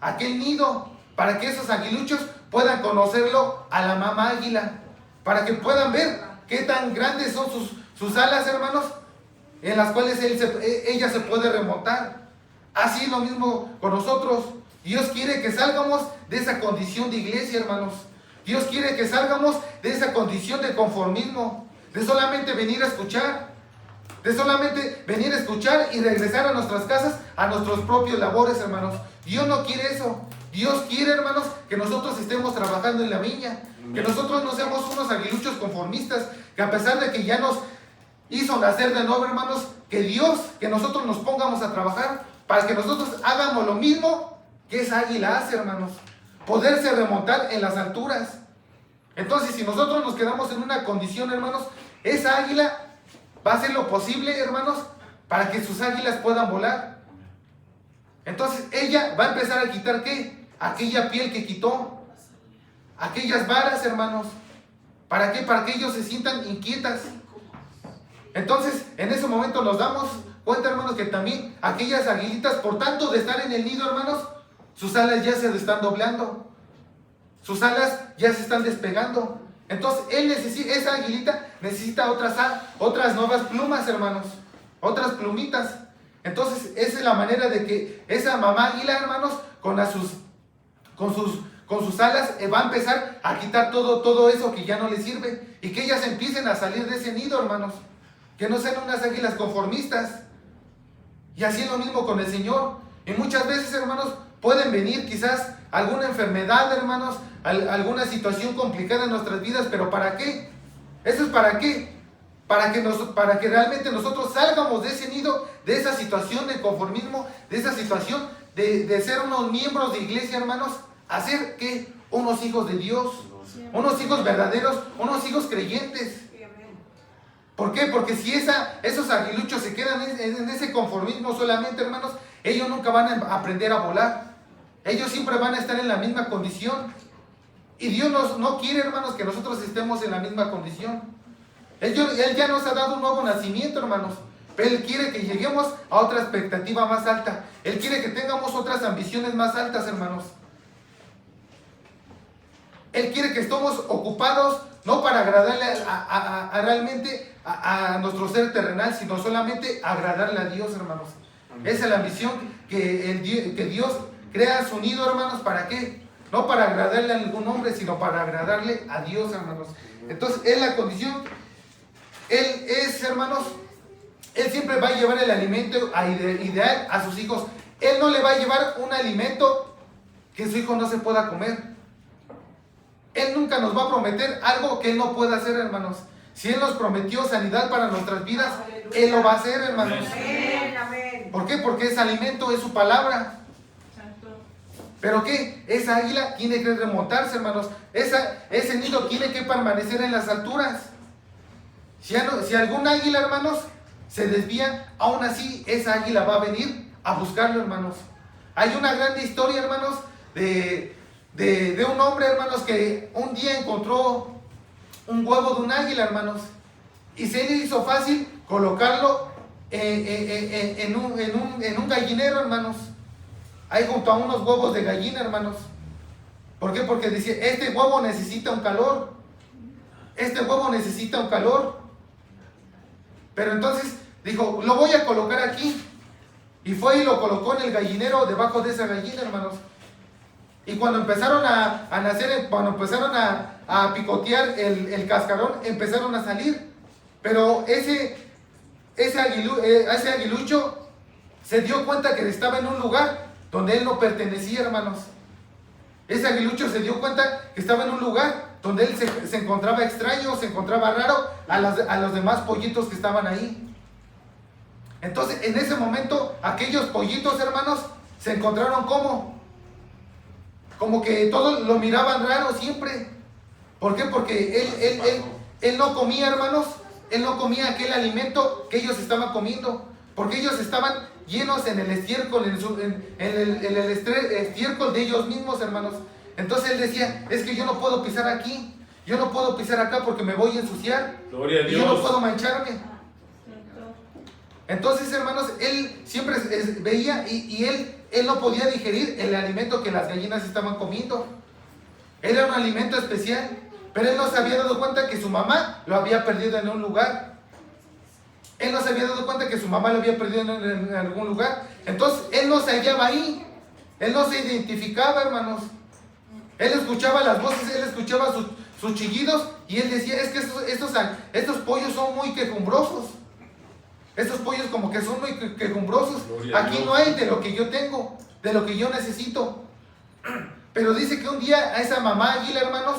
Aquel nido, para que esos aguiluchos puedan conocerlo a la mamá águila. Para que puedan ver qué tan grandes son sus alas, hermanos, en las cuales ella se puede remontar. Así lo mismo con nosotros. Dios quiere que salgamos de esa condición de iglesia, hermanos. Dios quiere que salgamos de esa condición de conformismo, de solamente venir a escuchar, y regresar a nuestras casas, a nuestros propios labores, hermanos. Dios no quiere eso. Dios quiere, hermanos, que nosotros estemos trabajando en la viña, que nosotros no seamos unos aguiluchos conformistas, que a pesar de que ya nos hizo nacer de nuevo, hermanos, que nosotros nos pongamos a trabajar para que nosotros hagamos lo mismo que esa águila hace, hermanos, poderse remontar en las alturas. Entonces, si nosotros nos quedamos en una condición, hermanos, esa águila va a hacer lo posible, hermanos, para que sus águilas puedan volar. Entonces, ella va a empezar a quitar, ¿qué? Aquella piel que quitó, aquellas varas, hermanos. ¿Para qué? Para que ellos se sientan inquietas. Entonces, en ese momento nos damos cuenta, hermanos, que también aquellas aguilitas, por tanto de estar en el nido, hermanos, sus alas ya se están doblando, sus alas ya se están despegando. Entonces, esa aguilita necesita otras nuevas plumas, hermanos, otras plumitas. Entonces, esa es la manera de que esa mamá águila, hermanos, con sus alas va a empezar a quitar todo eso que ya no le sirve, y que ellas empiecen a salir de ese nido, hermanos, que no sean unas águilas conformistas. Y así es lo mismo con el Señor. Y muchas veces, hermanos, pueden venir quizás alguna enfermedad, hermanos, alguna situación complicada en nuestras vidas, pero ¿para qué? ¿Eso es para qué? Para que realmente nosotros salgamos de ese nido, de esa situación de conformismo, de esa situación de ser unos miembros de iglesia, hermanos, a ser ¿qué? Unos hijos de Dios, unos hijos verdaderos, unos hijos creyentes. ¿Por qué? Porque si esos aguiluchos se quedan en ese conformismo solamente, hermanos, ellos nunca van a aprender a volar. Ellos siempre van a estar en la misma condición. Y Dios no quiere, hermanos, que nosotros estemos en la misma condición. Él ya nos ha dado un nuevo nacimiento, hermanos. Pero Él quiere que lleguemos a otra expectativa más alta. Él quiere que tengamos otras ambiciones más altas, hermanos. Él quiere que estemos ocupados, no para agradarle realmente a nuestro ser terrenal, sino solamente agradarle a Dios, hermanos. Esa es la ambición que Dios crea su nido, hermanos. ¿Para qué? No para agradarle a ningún hombre, sino para agradarle a Dios, hermanos. Entonces, es la condición. Él es, hermanos, Él siempre va a llevar el alimento ideal a sus hijos. Él no le va a llevar un alimento que su hijo no se pueda comer. Él nunca nos va a prometer algo que Él no pueda hacer, hermanos. Si Él nos prometió sanidad para nuestras vidas, Él lo va a hacer, hermanos. Amén, amén. ¿Por qué? Porque ese alimento es su palabra. ¿Pero qué? Esa águila tiene que remontarse, hermanos. Ese nido tiene que permanecer en las alturas. Si algún águila, hermanos, se desvía, aún así esa águila va a venir a buscarlo, hermanos. Hay una grande historia, hermanos, de un hombre, hermanos, que un día encontró un huevo de un águila, hermanos, y se le hizo fácil colocarlo en un gallinero, hermanos, ahí junto a unos huevos de gallina, hermanos. ¿Por qué? Porque decía, este huevo necesita un calor, este huevo necesita un calor. Pero entonces dijo, lo voy a colocar aquí. Y fue y lo colocó en el gallinero, debajo de esa gallina, hermanos. Y cuando empezaron a nacer, cuando empezaron a picotear el cascarón, empezaron a salir. Pero ese aguilucho se dio cuenta que estaba en un lugar donde él no pertenecía, hermanos. Ese aguilucho se dio cuenta que estaba en un lugar donde él se encontraba extraño, se encontraba raro a los demás pollitos que estaban ahí. Entonces, en ese momento, aquellos pollitos, hermanos, se encontraron como que todos lo miraban raro siempre. ¿Por qué? Porque él no comía, hermanos, él no comía aquel alimento que ellos estaban comiendo, porque ellos estaban llenos en el estiércol, en el estiércol de ellos mismos, hermanos. Entonces él decía, es que yo no puedo pisar aquí, yo no puedo pisar acá porque me voy a ensuciar. Gloria a Dios. Y yo no puedo mancharme. Entonces, hermanos, él siempre veía y él no podía digerir el alimento que las gallinas estaban comiendo. Era un alimento especial, pero él no se había dado cuenta que su mamá lo había perdido en un lugar. Él no se había dado cuenta que su mamá lo había perdido en algún lugar. Entonces, él no se hallaba ahí. Él no se identificaba, hermanos. Él escuchaba las voces, él escuchaba sus chillidos y él decía, es que estos pollos son muy quejumbrosos. Estos pollos como que son muy quejumbrosos. Aquí no hay de lo que yo tengo, de lo que yo necesito. Pero dice que un día a esa mamá águila, hermanos,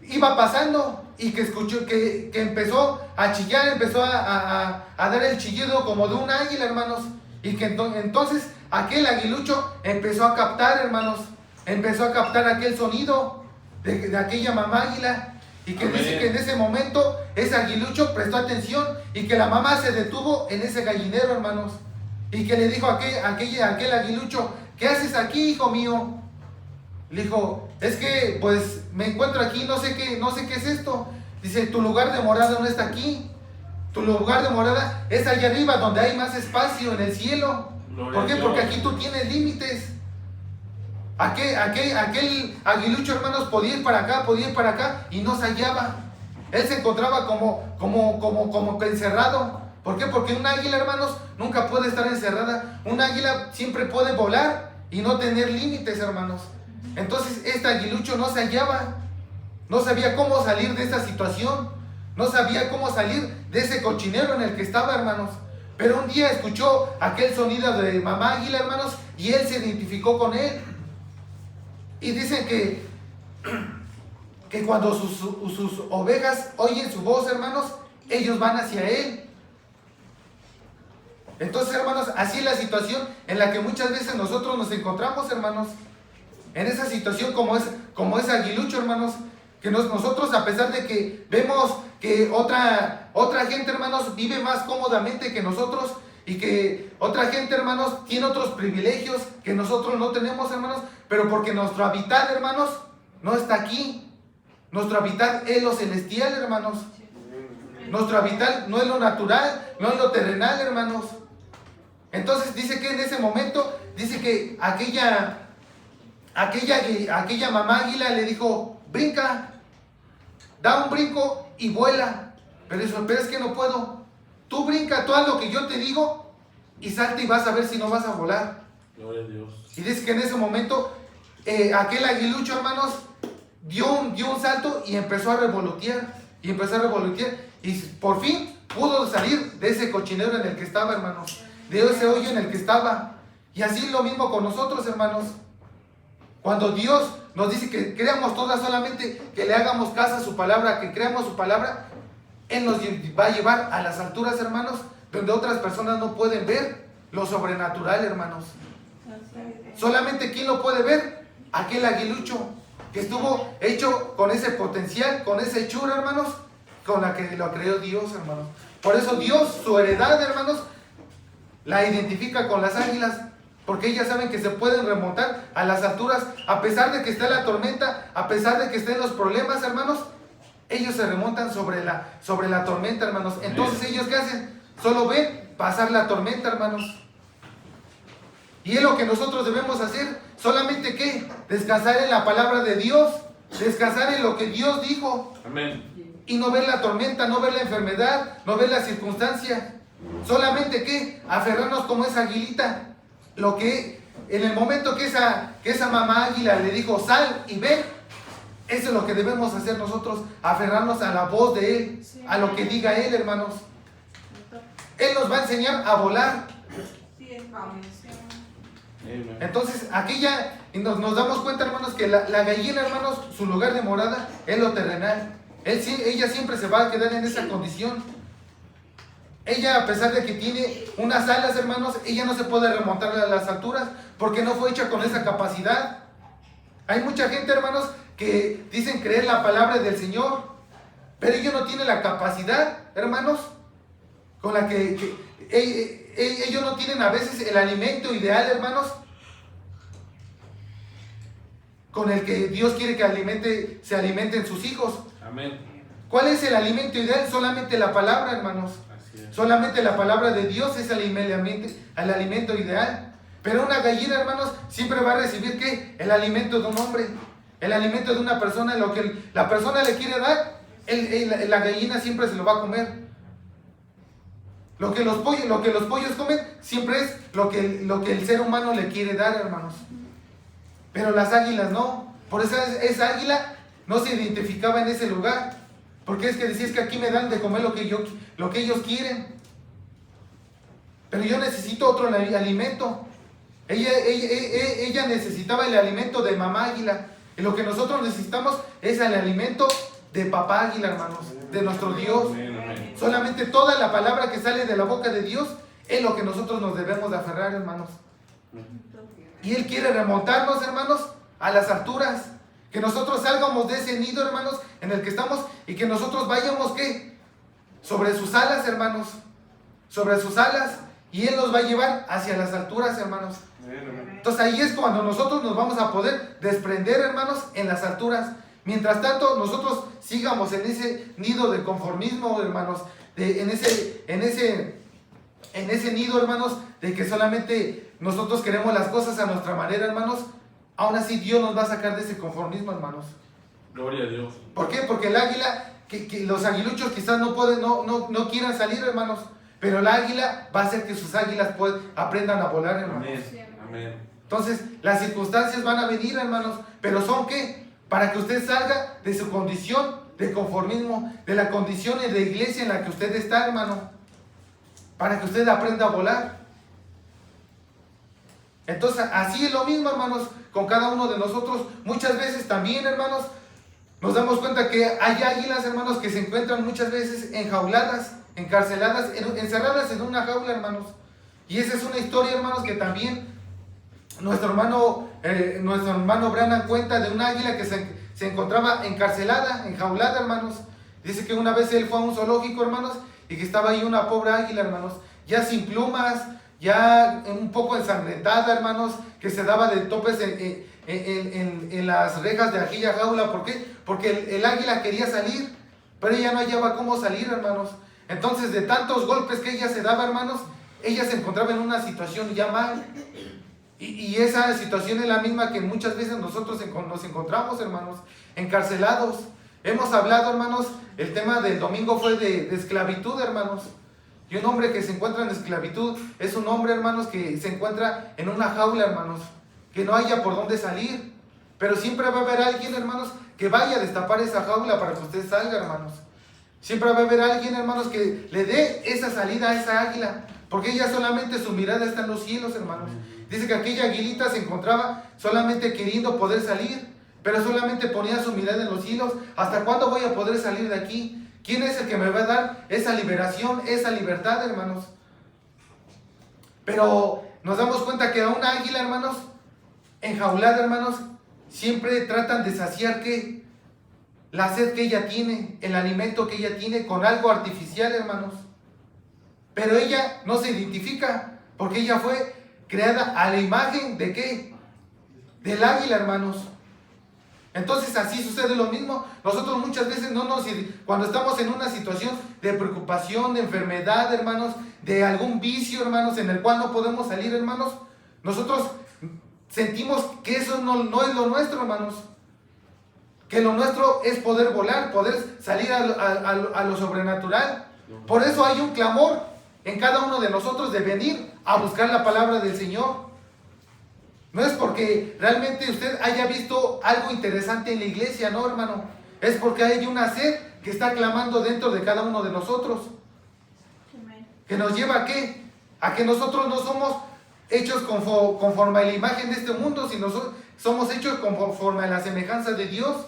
iba pasando y que escuchó, que empezó a chillar, empezó a dar el chillido como de un águila, hermanos. Y que entonces aquel aguilucho empezó a captar, hermanos, empezó a captar aquel sonido de aquella mamá águila. Y que Amén. Dice que en ese momento ese aguilucho prestó atención y que la mamá se detuvo en ese gallinero, hermanos. Y que le dijo a aquel aguilucho, ¿qué haces aquí, hijo mío? Le dijo, es que pues me encuentro aquí, no sé qué es esto. Dice, tu lugar de morada no está aquí. Tu lugar de morada es allá arriba, donde hay más espacio en el cielo. ¿Por qué? Porque aquí tú tienes límites. Aquel aguilucho, hermanos, podía ir para acá y no se hallaba. Él se encontraba como encerrado. ¿Por qué? Porque un águila, hermanos, nunca puede estar encerrada. Un águila siempre puede volar y no tener límites, hermanos. Entonces este aguilucho no se hallaba. No sabía cómo salir de esa situación. No sabía cómo salir de ese cochinero en el que estaba, hermanos. Pero un día escuchó aquel sonido de mamá águila, hermanos, y él se identificó con él. Y dicen que cuando sus ovejas oyen su voz, hermanos, ellos van hacia él. Entonces, hermanos, así es la situación en la que muchas veces nosotros nos encontramos, hermanos. En esa situación como es aguilucho, hermanos, que nosotros, a pesar de que vemos que otra gente, hermanos, vive más cómodamente que nosotros, y que otra gente, hermanos, tiene otros privilegios que nosotros no tenemos, hermanos, pero porque nuestro hábitat, hermanos, no está aquí. Nuestro hábitat es lo celestial, hermanos. Nuestro hábitat no es lo natural, no es lo terrenal, hermanos. Entonces dice que en ese momento, dice que aquella mamá águila le dijo, brinca, da un brinco y vuela. Pero es que no puedo. Tú brinca, tú haz lo que yo te digo y salta y vas a ver si no vas a volar. Gloria a Dios. Y dice que en ese momento aquel aguilucho, hermanos, dio un salto y empezó a revolotear. Y por fin pudo salir de ese cochinero en el que estaba, hermanos. De ese hoyo en el que estaba. Y así lo mismo con nosotros, hermanos. Cuando Dios nos dice que creamos todas, solamente que le hagamos caso a su palabra, que creamos su palabra, Él nos va a llevar a las alturas, hermanos, donde otras personas no pueden ver lo sobrenatural, hermanos. Solamente ¿quién lo puede ver? Aquel aguilucho que estuvo hecho con ese potencial, con esa hechura, hermanos, con la que lo creó Dios, hermanos. Por eso Dios, su heredad, hermanos, la identifica con las águilas, porque ellas saben que se pueden remontar a las alturas, a pesar de que esté la tormenta, a pesar de que estén los problemas, hermanos, ellos se remontan sobre la tormenta, hermanos. Entonces ellos ¿qué hacen? Solo ven pasar la tormenta, hermanos. Y es lo que nosotros debemos hacer, solamente ¿qué? Descansar en la palabra de Dios, descansar en lo que Dios dijo. Amén. Y no ver la tormenta, no ver la enfermedad, no ver la circunstancia. Solamente ¿qué? Aferrarnos como esa aguilita. Lo que en el momento que esa mamá águila le dijo sal y ve, eso es lo que debemos hacer nosotros, aferrarnos a la voz de Él, a lo que diga Él, hermanos. Él nos va a enseñar a volar. Entonces aquí ya nos damos cuenta, hermanos, que la gallina, hermanos, su lugar de morada es lo terrenal. Ella siempre se va a quedar en esa condición. Ella, a pesar de que tiene unas alas, hermanos, ella no se puede remontar a las alturas porque no fue hecha con esa capacidad. Hay mucha gente, hermanos, que dicen creer la palabra del Señor, pero ellos no tienen la capacidad, hermanos, con la que ellos no tienen a veces el alimento ideal, hermanos, con el que Dios quiere que se alimenten sus hijos. Amén. ¿Cuál es el alimento ideal? Solamente la palabra, hermanos. Solamente la palabra de Dios es el alimento ideal. Pero una gallina, hermanos, siempre va a recibir ¿qué? El alimento de un hombre, el alimento de una persona. Lo que la persona le quiere dar, la gallina siempre se lo va a comer. Lo que los pollos comen siempre es lo que el ser humano le quiere dar, hermanos. Pero las águilas no. Por eso esa águila no se identificaba en ese lugar. Porque es que decía, es que aquí me dan de comer lo que ellos quieren. Pero yo necesito otro alimento. Ella necesitaba el alimento de mamá águila. Y lo que nosotros necesitamos es el alimento de papá águila, hermanos. De nuestro Dios. Solamente toda la palabra que sale de la boca de Dios es lo que nosotros nos debemos de aferrar, hermanos. Y Él quiere remontarnos, hermanos, a las alturas. Que nosotros salgamos de ese nido, hermanos, en el que estamos, y que nosotros vayamos, ¿qué? Sobre sus alas, hermanos. Sobre sus alas. Y Él nos va a llevar hacia las alturas, hermanos. Entonces ahí es cuando nosotros nos vamos a poder desprender, hermanos, en las alturas. Mientras tanto, nosotros sigamos en ese nido de conformismo, hermanos. En ese nido, hermanos, de que solamente nosotros queremos las cosas a nuestra manera, hermanos. Aún así Dios nos va a sacar de ese conformismo, hermanos. Gloria a Dios. ¿Por qué? Porque el águila, que los aguiluchos quizás no quieran salir, hermanos. Pero el águila va a hacer que sus águilas aprendan a volar, hermanos. Amén. Entonces, las circunstancias van a venir, hermanos. Pero ¿son qué? Para que usted salga de su condición de conformismo, de la condición de iglesia en la que usted está, hermano. Para que usted aprenda a volar. Entonces, así es lo mismo, hermanos, con cada uno de nosotros. Muchas veces también, hermanos, nos damos cuenta que hay águilas, hermanos, que se encuentran muchas veces enjauladas, encarceladas, encerradas en una jaula, hermanos. Y esa es una historia, hermanos, que también nuestro hermano Branham cuenta de un águila que se encontraba encarcelada, enjaulada, hermanos. Dice que una vez él fue a un zoológico, hermanos, y que estaba ahí una pobre águila, hermanos, ya sin plumas, ya un poco ensangrentada, hermanos, que se daba de topes en las rejas de aquella jaula. ¿Por qué? Porque el águila quería salir, pero ella no hallaba cómo salir, hermanos. Entonces, de tantos golpes que ella se daba, hermanos, ella se encontraba en una situación ya mal. Y esa situación es la misma que muchas veces nosotros nos encontramos, hermanos, encarcelados. Hemos hablado, hermanos, el tema del domingo fue de esclavitud, hermanos. Y un hombre que se encuentra en esclavitud es un hombre, hermanos, que se encuentra en una jaula, hermanos, que no haya por dónde salir. Pero siempre va a haber alguien, hermanos, que vaya a destapar esa jaula para que usted salga, hermanos. Siempre va a haber alguien, hermanos, que le dé esa salida a esa águila, porque ella solamente su mirada está en los cielos, hermanos. Dice que aquella aguilita se encontraba solamente queriendo poder salir, pero solamente ponía su mirada en los cielos. ¿Hasta cuándo voy a poder salir de aquí? ¿Quién es el que me va a dar esa liberación, esa libertad, hermanos? Pero nos damos cuenta que a una águila, hermanos, enjaulada, hermanos, siempre tratan de saciar ¿qué? La sed que ella tiene, el alimento que ella tiene con algo artificial, hermanos. Pero ella no se identifica porque ella fue creada a la imagen ¿de qué? Del águila, hermanos. Entonces así sucede lo mismo. Nosotros muchas veces cuando estamos en una situación de preocupación, de enfermedad, hermanos, de algún vicio, hermanos, en el cual no podemos salir, hermanos, nosotros sentimos que eso no es lo nuestro, hermanos. Que lo nuestro es poder volar, poder salir a lo sobrenatural. Por eso hay un clamor en cada uno de nosotros de venir a buscar la palabra del Señor. No es porque realmente usted haya visto algo interesante en la iglesia, no, hermano. Es porque hay una sed que está clamando dentro de cada uno de nosotros. Que nos lleva ¿a qué? A que nosotros no somos hechos conforme a la imagen de este mundo, sino somos hechos conforme a la semejanza de Dios.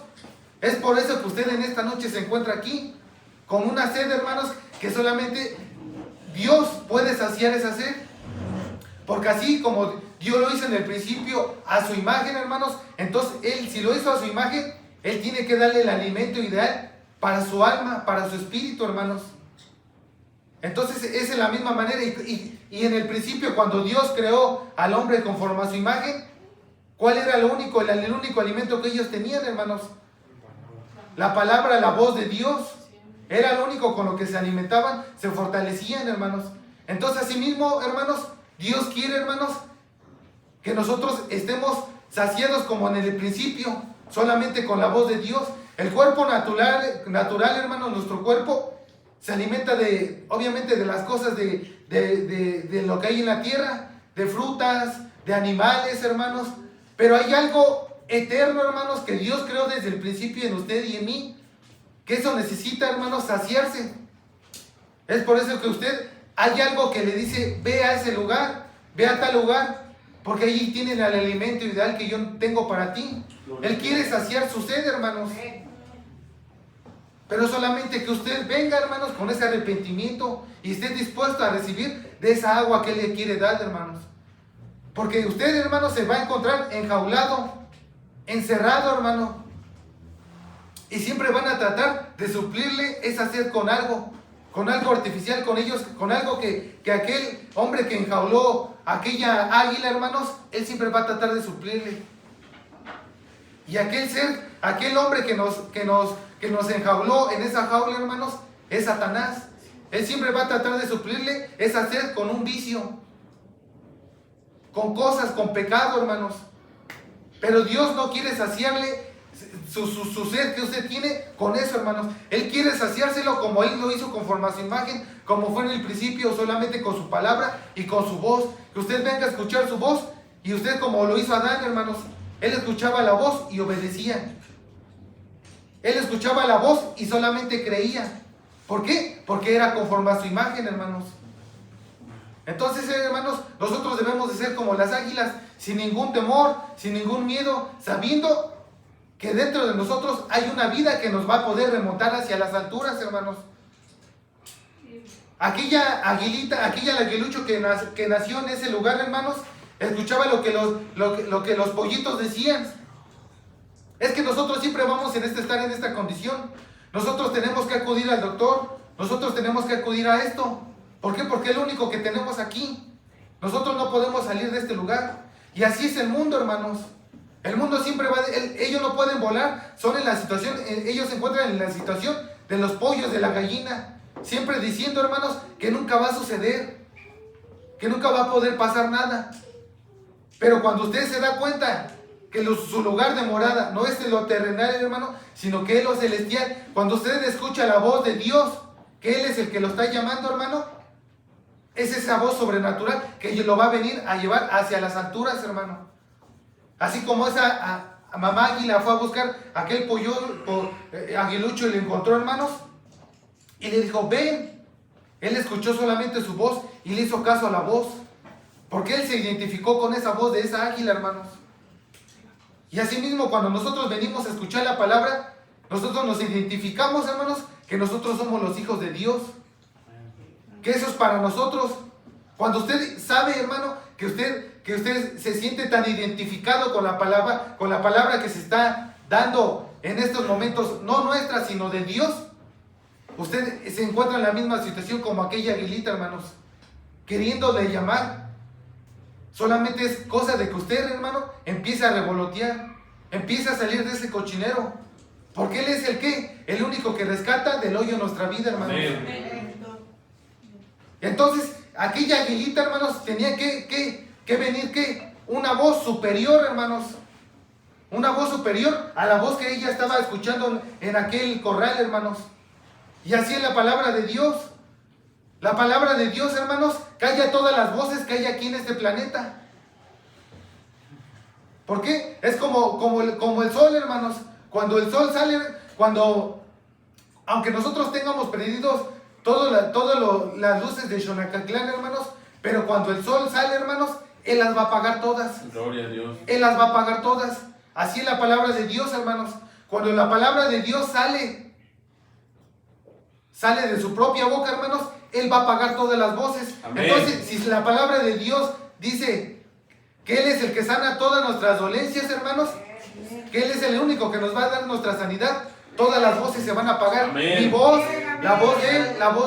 Es por eso que usted en esta noche se encuentra aquí, con una sed, hermanos, que solamente Dios puede saciar esa sed. Porque así como Dios lo hizo en el principio a su imagen, hermanos, entonces Él, si lo hizo a su imagen, Él tiene que darle el alimento ideal para su alma, para su espíritu, hermanos. Entonces es de la misma manera. Y en el principio, cuando Dios creó al hombre conforme a su imagen, ¿cuál era el único alimento que ellos tenían, hermanos? La palabra, la voz de Dios. Era lo único con lo que se alimentaban, se fortalecían, hermanos. Entonces, asimismo, hermanos, Dios quiere, hermanos, que nosotros estemos saciados como en el principio, solamente con la voz de Dios. El cuerpo natural, hermanos, nuestro cuerpo se alimenta obviamente de las cosas de lo que hay en la tierra, de frutas, de animales, hermanos. Pero hay algo eterno, hermanos, que Dios creó desde el principio en usted y en mí, que eso necesita, hermanos, saciarse. Es por eso que usted, hay algo que le dice, ve a ese lugar, ve a tal lugar, porque allí tienen el alimento ideal que yo tengo para ti. Él quiere saciar su sed, hermanos. Pero solamente que usted venga, hermanos, con ese arrepentimiento y esté dispuesto a recibir de esa agua que Él le quiere dar, hermanos. Porque usted, hermano, se va a encontrar enjaulado, encerrado, hermano. Y siempre van a tratar de suplirle esa sed con algo artificial, con algo que aquel hombre que enjauló aquella águila, hermanos, él siempre va a tratar de suplirle. Y aquel hombre que nos enjauló en esa jaula, hermanos, es Satanás. Él siempre va a tratar de suplirle esa sed con un vicio, con cosas, con pecado, hermanos. Pero Dios no quiere saciarle su sed que usted tiene con eso, hermanos. Él quiere saciárselo como Él lo hizo conforme a su imagen, como fue en el principio, solamente con su palabra y con su voz. Que usted venga a escuchar su voz, y usted, como lo hizo Adán, hermanos, él escuchaba la voz y obedecía. Él escuchaba la voz y solamente creía. ¿Por qué? Porque era conforme a su imagen, hermanos. Entonces, hermanos, nosotros debemos de ser como las águilas, sin ningún temor, sin ningún miedo, sabiendo que dentro de nosotros hay una vida que nos va a poder remontar hacia las alturas, hermanos. Aquella aguilita, aquel aguilucho que nació en ese lugar, hermanos, escuchaba lo que los pollitos decían. Es que nosotros siempre vamos a estar en esta condición. Nosotros tenemos que acudir al doctor, nosotros tenemos que acudir a esto. ¿Por qué? Porque es lo único que tenemos aquí. Nosotros no podemos salir de este lugar. Y así es el mundo, hermanos. El mundo siempre ellos no pueden volar, ellos se encuentran en la situación de los pollos, de la gallina, siempre diciendo, hermanos, que nunca va a suceder, que nunca va a poder pasar nada. Pero cuando usted se da cuenta que su lugar de morada no es lo terrenal, hermano, sino que es lo celestial, cuando usted escucha la voz de Dios, que Él es el que lo está llamando, hermano, es esa voz sobrenatural que lo va a venir a llevar hacia las alturas, hermano. Así como esa mamá águila fue a buscar aquel pollo aguilucho y lo encontró, hermanos, y le dijo, ven. Él escuchó solamente su voz y le hizo caso a la voz, porque él se identificó con esa voz de esa águila, hermanos. Y así mismo, cuando nosotros venimos a escuchar la palabra, nosotros nos identificamos, hermanos, que nosotros somos los hijos de Dios, que eso es para nosotros. Cuando usted sabe, hermano, que usted se siente tan identificado con la palabra que se está dando en estos momentos, no nuestra, sino de Dios. Usted se encuentra en la misma situación como aquella aguilita, hermanos, queriéndole llamar. Solamente es cosa de que usted, hermano, empiece a revolotear, empiece a salir de ese cochinero, porque Él es el único que rescata del hoyo nuestra vida, hermanos. Entonces, aquella aguilita, hermanos, tenía que venir, una voz superior, hermanos, una voz superior a la voz que ella estaba escuchando en aquel corral, hermanos. Y así es la palabra de Dios. La palabra de Dios, hermanos, calla todas las voces que hay aquí en este planeta. ¿Por qué? Es como el sol, hermanos. Cuando el sol sale, aunque nosotros tengamos prendidos todas las luces de Xonacatlán, hermanos, pero cuando el sol sale, hermanos, Él las va a apagar todas. Gloria a Dios. Él las va a apagar todas. Así es la palabra de Dios, hermanos. Cuando la palabra de Dios sale de su propia boca, hermanos, Él va a apagar todas las voces. Amén. Entonces, si la palabra de Dios dice que Él es el que sana todas nuestras dolencias, hermanos, que Él es el único que nos va a dar nuestra sanidad, todas las voces se van a apagar. Amén. Mi voz, la voz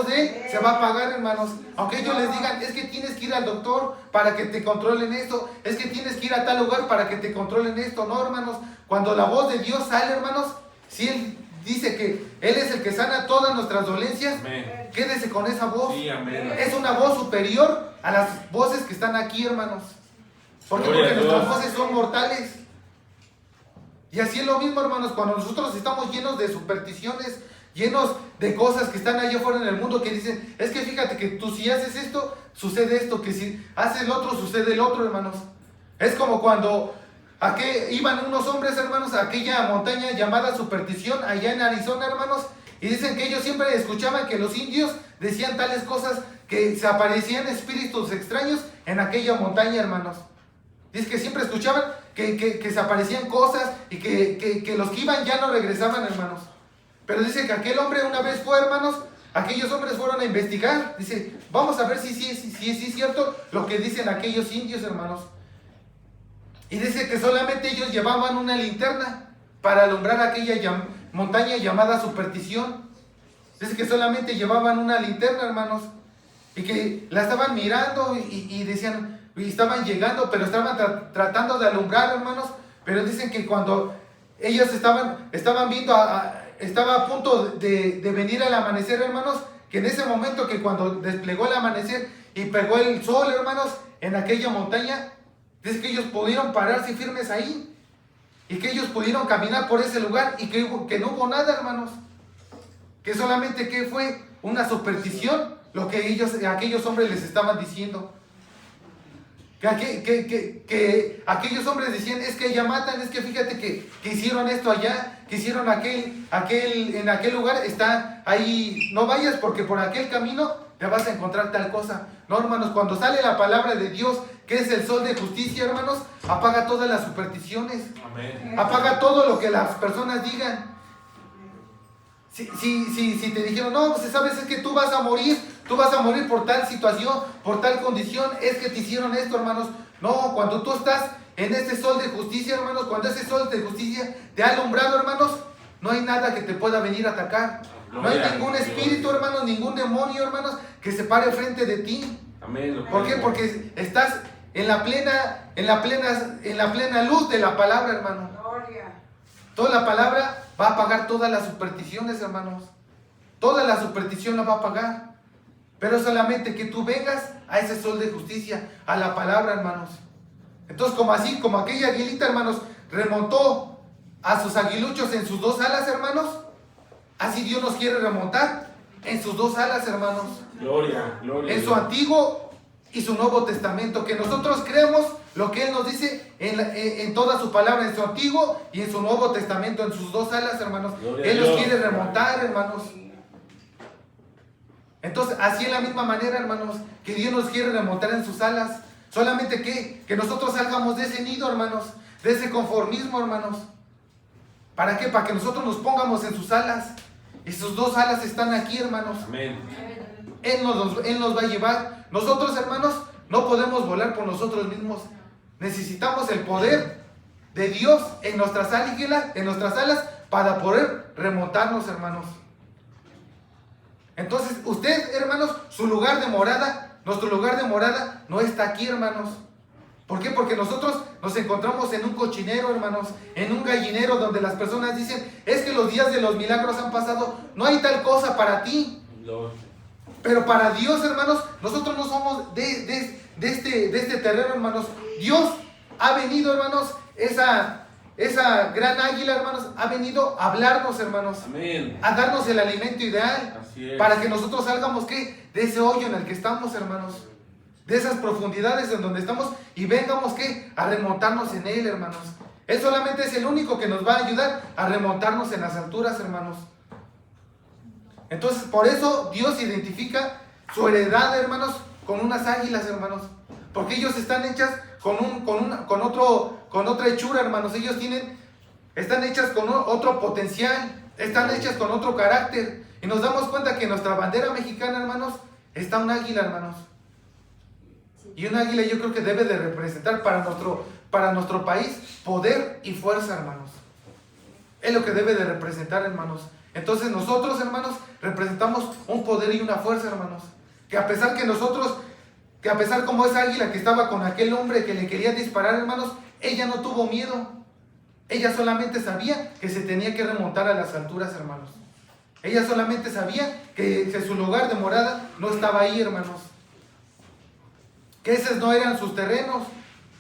de Él se va a apagar, hermanos. Aunque ellos les digan, es que tienes que ir al doctor para que te controlen esto, es que tienes que ir a tal lugar para que te controlen esto. No, hermanos, cuando la voz de Dios sale, hermanos, si Él dice que Él es el que sana todas nuestras dolencias, Amén. quédese con esa voz. Sí, amén. Es una voz superior a las voces que están aquí, hermanos. ¿Por qué? Gloria Porque a Dios. nuestras voces son mortales. Y así es lo mismo, hermanos, cuando nosotros estamos llenos de supersticiones, llenos de cosas que están allá afuera en el mundo, que dicen, es que fíjate que tú si haces esto, sucede esto, que si haces el otro, sucede el otro, hermanos. Es como cuando iban unos hombres, hermanos, a aquella montaña llamada Superstición, allá en Arizona, hermanos, y dicen que ellos siempre escuchaban que los indios decían tales cosas, que se aparecían espíritus extraños en aquella montaña, hermanos. Dice que siempre escuchaban que se aparecían cosas y que los que iban ya no regresaban, hermanos. Pero dice que aquel hombre una vez fue, hermanos, aquellos hombres fueron a investigar. Dice, vamos a ver si es cierto lo que dicen aquellos indios, hermanos. Y dice que solamente ellos llevaban una linterna para alumbrar aquella montaña llamada Superstición. Dice que solamente llevaban una linterna, hermanos. Y que la estaban mirando y decían, y estaban llegando, pero estaban tratando de alumbrar, hermanos. Pero dicen que cuando ellos estaban viendo, estaba a punto de venir el amanecer, hermanos, que en ese momento que cuando desplegó el amanecer y pegó el sol, hermanos, en aquella montaña, dice que ellos pudieron pararse firmes ahí. Y que ellos pudieron caminar por ese lugar y que no hubo nada, hermanos. Que solamente que fue una superstición lo que aquellos hombres les estaban diciendo. Que aquellos hombres decían, es que ya matan, es que fíjate que hicieron esto allá, que hicieron en aquel lugar, está ahí, no vayas porque por aquel camino te vas a encontrar tal cosa. No, hermanos, cuando sale la palabra de Dios, que es el sol de justicia, hermanos, apaga todas las supersticiones. Amén. Apaga todo lo que las personas digan. Si te dijeron, no, pues sabes, es que tú vas a morir por tal situación, por tal condición, es que te hicieron esto, hermanos. No, cuando tú estás en ese sol de justicia, hermanos, cuando ese sol de justicia te ha alumbrado, hermanos, no hay nada que te pueda venir a atacar. No hay ningún espíritu, hermanos, ningún demonio, hermanos, que se pare frente de ti. Amén. ¿Por qué? Porque estás en la plena luz de la palabra, hermano. Toda la palabra va a apagar todas las supersticiones, hermanos. Toda la superstición la va a apagar. Pero solamente que tú vengas a ese sol de justicia, a la palabra, hermanos. Entonces, como aquella aguilita, hermanos, remontó a sus aguiluchos en sus dos alas, hermanos, así Dios nos quiere remontar en sus dos alas, hermanos. Gloria. En su Antiguo y su Nuevo Testamento, que nosotros creemos lo que Él nos dice en toda su palabra, en su Antiguo y en su Nuevo Testamento, en sus dos alas, hermanos. Él nos quiere remontar, hermanos. Entonces, así en la misma manera, hermanos, que Dios nos quiere remontar en sus alas. Solamente que nosotros salgamos de ese nido, hermanos, de ese conformismo, hermanos. ¿Para qué? Para que nosotros nos pongamos en sus alas. Y sus dos alas están aquí, hermanos. Amén. Él nos va a llevar. Nosotros, hermanos, No podemos volar por nosotros mismos. Necesitamos el poder de Dios en nuestras alas para poder remontarnos, hermanos. Entonces, usted, hermanos, su lugar de morada, nuestro lugar de morada no está aquí, hermanos. ¿Por qué? Porque nosotros nos encontramos en un cochinero, hermanos, en un gallinero donde las personas dicen, es que los días de los milagros han pasado, no hay tal cosa para ti. Pero para Dios, hermanos, nosotros no somos de este terreno, hermanos. Dios ha venido, hermanos, esa gran águila, hermanos, ha venido a hablarnos, hermanos. Amén. A darnos el alimento ideal. Así es. Para que nosotros salgamos, ¿qué? De ese hoyo en el que estamos, hermanos. De esas profundidades en donde estamos y vengamos, ¿qué? A remontarnos en Él, hermanos. Él solamente es el único que nos va a ayudar a remontarnos en las alturas, hermanos. Entonces, por eso Dios identifica su heredad, hermanos, con unas águilas, hermanos. Porque ellos están hechas con otra hechura, hermanos. Ellos están hechas con otro potencial, están hechas con otro carácter. Y nos damos cuenta que en nuestra bandera mexicana, hermanos, está un águila, hermanos. Y un águila yo creo que debe de representar para nuestro país poder y fuerza, hermanos. Es lo que debe de representar, hermanos. Entonces nosotros, hermanos, representamos un poder y una fuerza, hermanos. Que a pesar como esa águila que estaba con aquel hombre que le quería disparar, hermanos, ella no tuvo miedo. Ella solamente sabía que se tenía que remontar a las alturas, hermanos. Ella solamente sabía que su lugar de morada no estaba ahí, hermanos. Que esos no eran sus terrenos.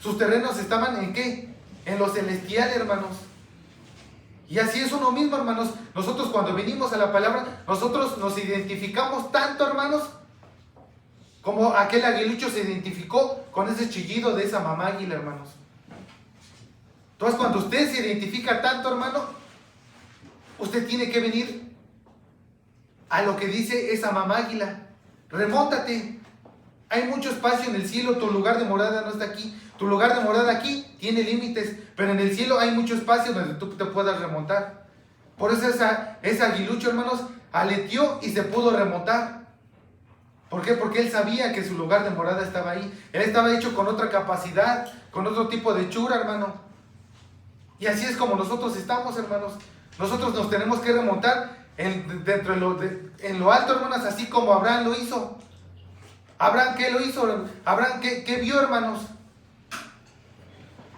Sus terrenos estaban ¿en qué? En lo celestial, hermanos. Y así es uno mismo, hermanos. Nosotros cuando venimos a la palabra, nosotros nos identificamos tanto, hermanos, como aquel aguilucho se identificó con ese chillido de esa mamá águila, hermanos. Entonces cuando usted se identifica tanto, hermano, usted tiene que venir a lo que dice esa mamá águila. Remóntate. Hay mucho espacio en el cielo, tu lugar de morada no está aquí. Tu lugar de morada aquí tiene límites, pero en el cielo hay mucho espacio donde tú te puedas remontar. Por eso ese aguilucho, hermanos, aleteó y se pudo remontar. ¿Por qué? Porque él sabía que su lugar de morada estaba ahí. Él estaba hecho con otra capacidad, con otro tipo de hechura, hermano. Y así es como nosotros estamos, hermanos. Nosotros nos tenemos que remontar en lo alto, hermanos, así como Abraham lo hizo. Abraham, ¿qué lo hizo? Abraham, ¿qué vio, hermanos?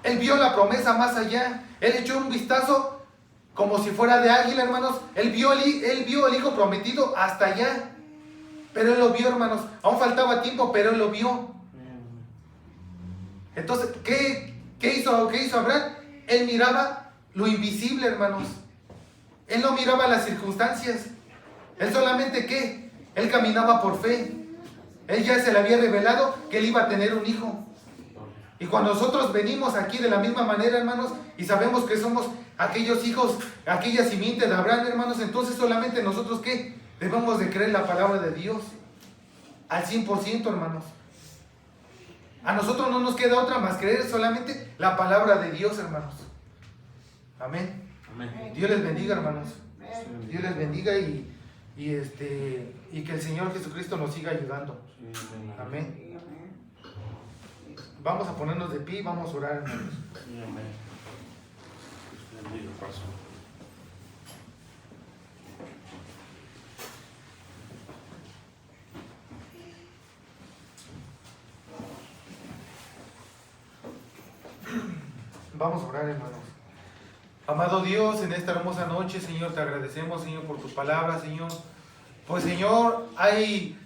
Él vio la promesa más allá. Él echó un vistazo como si fuera de águila, hermanos. Él vio el hijo prometido hasta allá. Pero él lo vio, hermanos. Aún faltaba tiempo, pero él lo vio. Entonces, ¿qué hizo Abraham? Él miraba lo invisible, hermanos. Él no miraba las circunstancias. Él solamente, ¿qué? Él caminaba por fe. Él ya se le había revelado que él iba a tener un hijo. Y cuando nosotros venimos aquí de la misma manera, hermanos, y sabemos que somos aquellos hijos, aquella simiente de Abraham, hermanos, entonces solamente nosotros, ¿qué? Debemos de creer la palabra de Dios al 100%, hermanos. A nosotros no nos queda otra más creer solamente la palabra de Dios, hermanos. Amén. Amén. Dios les bendiga, hermanos. Dios les bendiga y que el Señor Jesucristo nos siga ayudando. Amén. Vamos a ponernos de pie y vamos a orar, hermanos. Amén. Bendiga, pastor. Vamos a orar, hermanos. Amado Dios, en esta hermosa noche, Señor, te agradecemos, Señor, por tu palabra, Señor. Pues, Señor, hay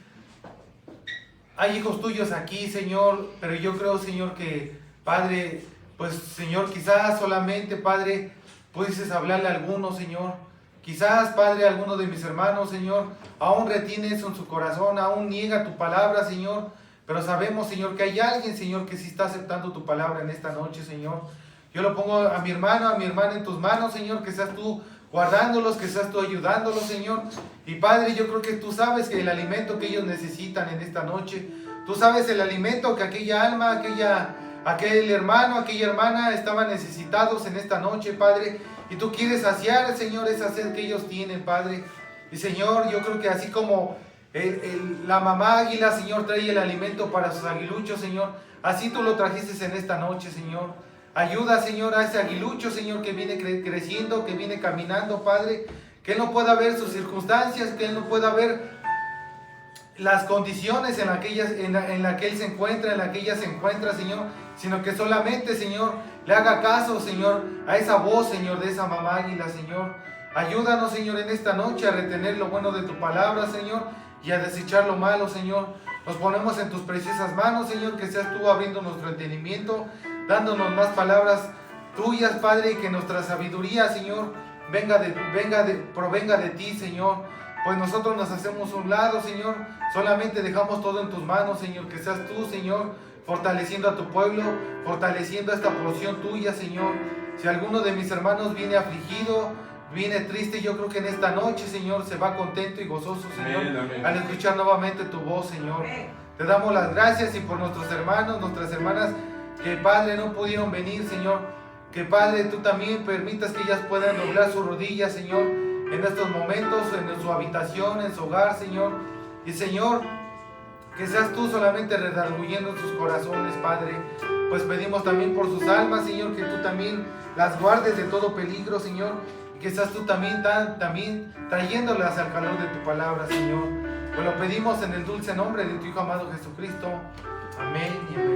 hijos tuyos aquí, Señor, pero yo creo, Señor, que, Padre, pues, Señor, quizás solamente, Padre, pudieses hablarle a algunos, Señor. Quizás, Padre, alguno de mis hermanos, Señor, aún retiene eso en su corazón, aún niega tu palabra, Señor. Pero sabemos, Señor, que hay alguien, Señor, que sí está aceptando tu palabra en esta noche, Señor. Yo lo pongo a mi hermano, a mi hermana en tus manos, Señor, que seas tú guardándolos, que seas tú ayudándolos, Señor. Y Padre, yo creo que tú sabes que el alimento que ellos necesitan en esta noche, tú sabes el alimento que aquella alma, aquel hermano, aquella hermana estaban necesitados en esta noche, Padre. Y tú quieres saciar, Señor, esa sed que ellos tienen, Padre. Y Señor, yo creo que así como La mamá águila, Señor, trae el alimento para sus aguiluchos, Señor. Así tú lo trajiste en esta noche, Señor. Ayuda, Señor, a ese aguilucho, Señor, que viene creciendo, que viene caminando, Padre. Que Él no pueda ver sus circunstancias, que Él no pueda ver las condiciones en la que Él se encuentra, en la que ella se encuentra, Señor. Sino que solamente, Señor, le haga caso, Señor, a esa voz, Señor, de esa mamá águila, Señor. Ayúdanos, Señor, en esta noche a retener lo bueno de tu palabra, Señor, y a desechar lo malo, Señor. Nos ponemos en tus preciosas manos, Señor, que seas tú abriendo nuestro entendimiento, dándonos más palabras tuyas, Padre, y que nuestra sabiduría, Señor, provenga de ti, Señor. Pues nosotros nos hacemos a un lado, Señor, solamente dejamos todo en tus manos, Señor, que seas tú, Señor, fortaleciendo a tu pueblo, fortaleciendo esta porción tuya, Señor. Si alguno de mis hermanos viene afligido, viene triste, yo creo que en esta noche, Señor, se va contento y gozoso, Señor, amén, al escuchar nuevamente tu voz, Señor. Te damos las gracias y por nuestros hermanos, nuestras hermanas que, Padre, no pudieron venir, Señor. Que, Padre, tú también permitas que ellas puedan doblar sus rodillas, Señor, en estos momentos, en su habitación, en su hogar, Señor. Y, Señor, que seas tú solamente redarguyendo sus corazones, Padre. Pues pedimos también por sus almas, Señor, que tú también las guardes de todo peligro, Señor. Y que seas tú también trayéndolas al calor de tu palabra, Señor. Pues lo pedimos en el dulce nombre de tu Hijo amado Jesucristo. Amén y amén.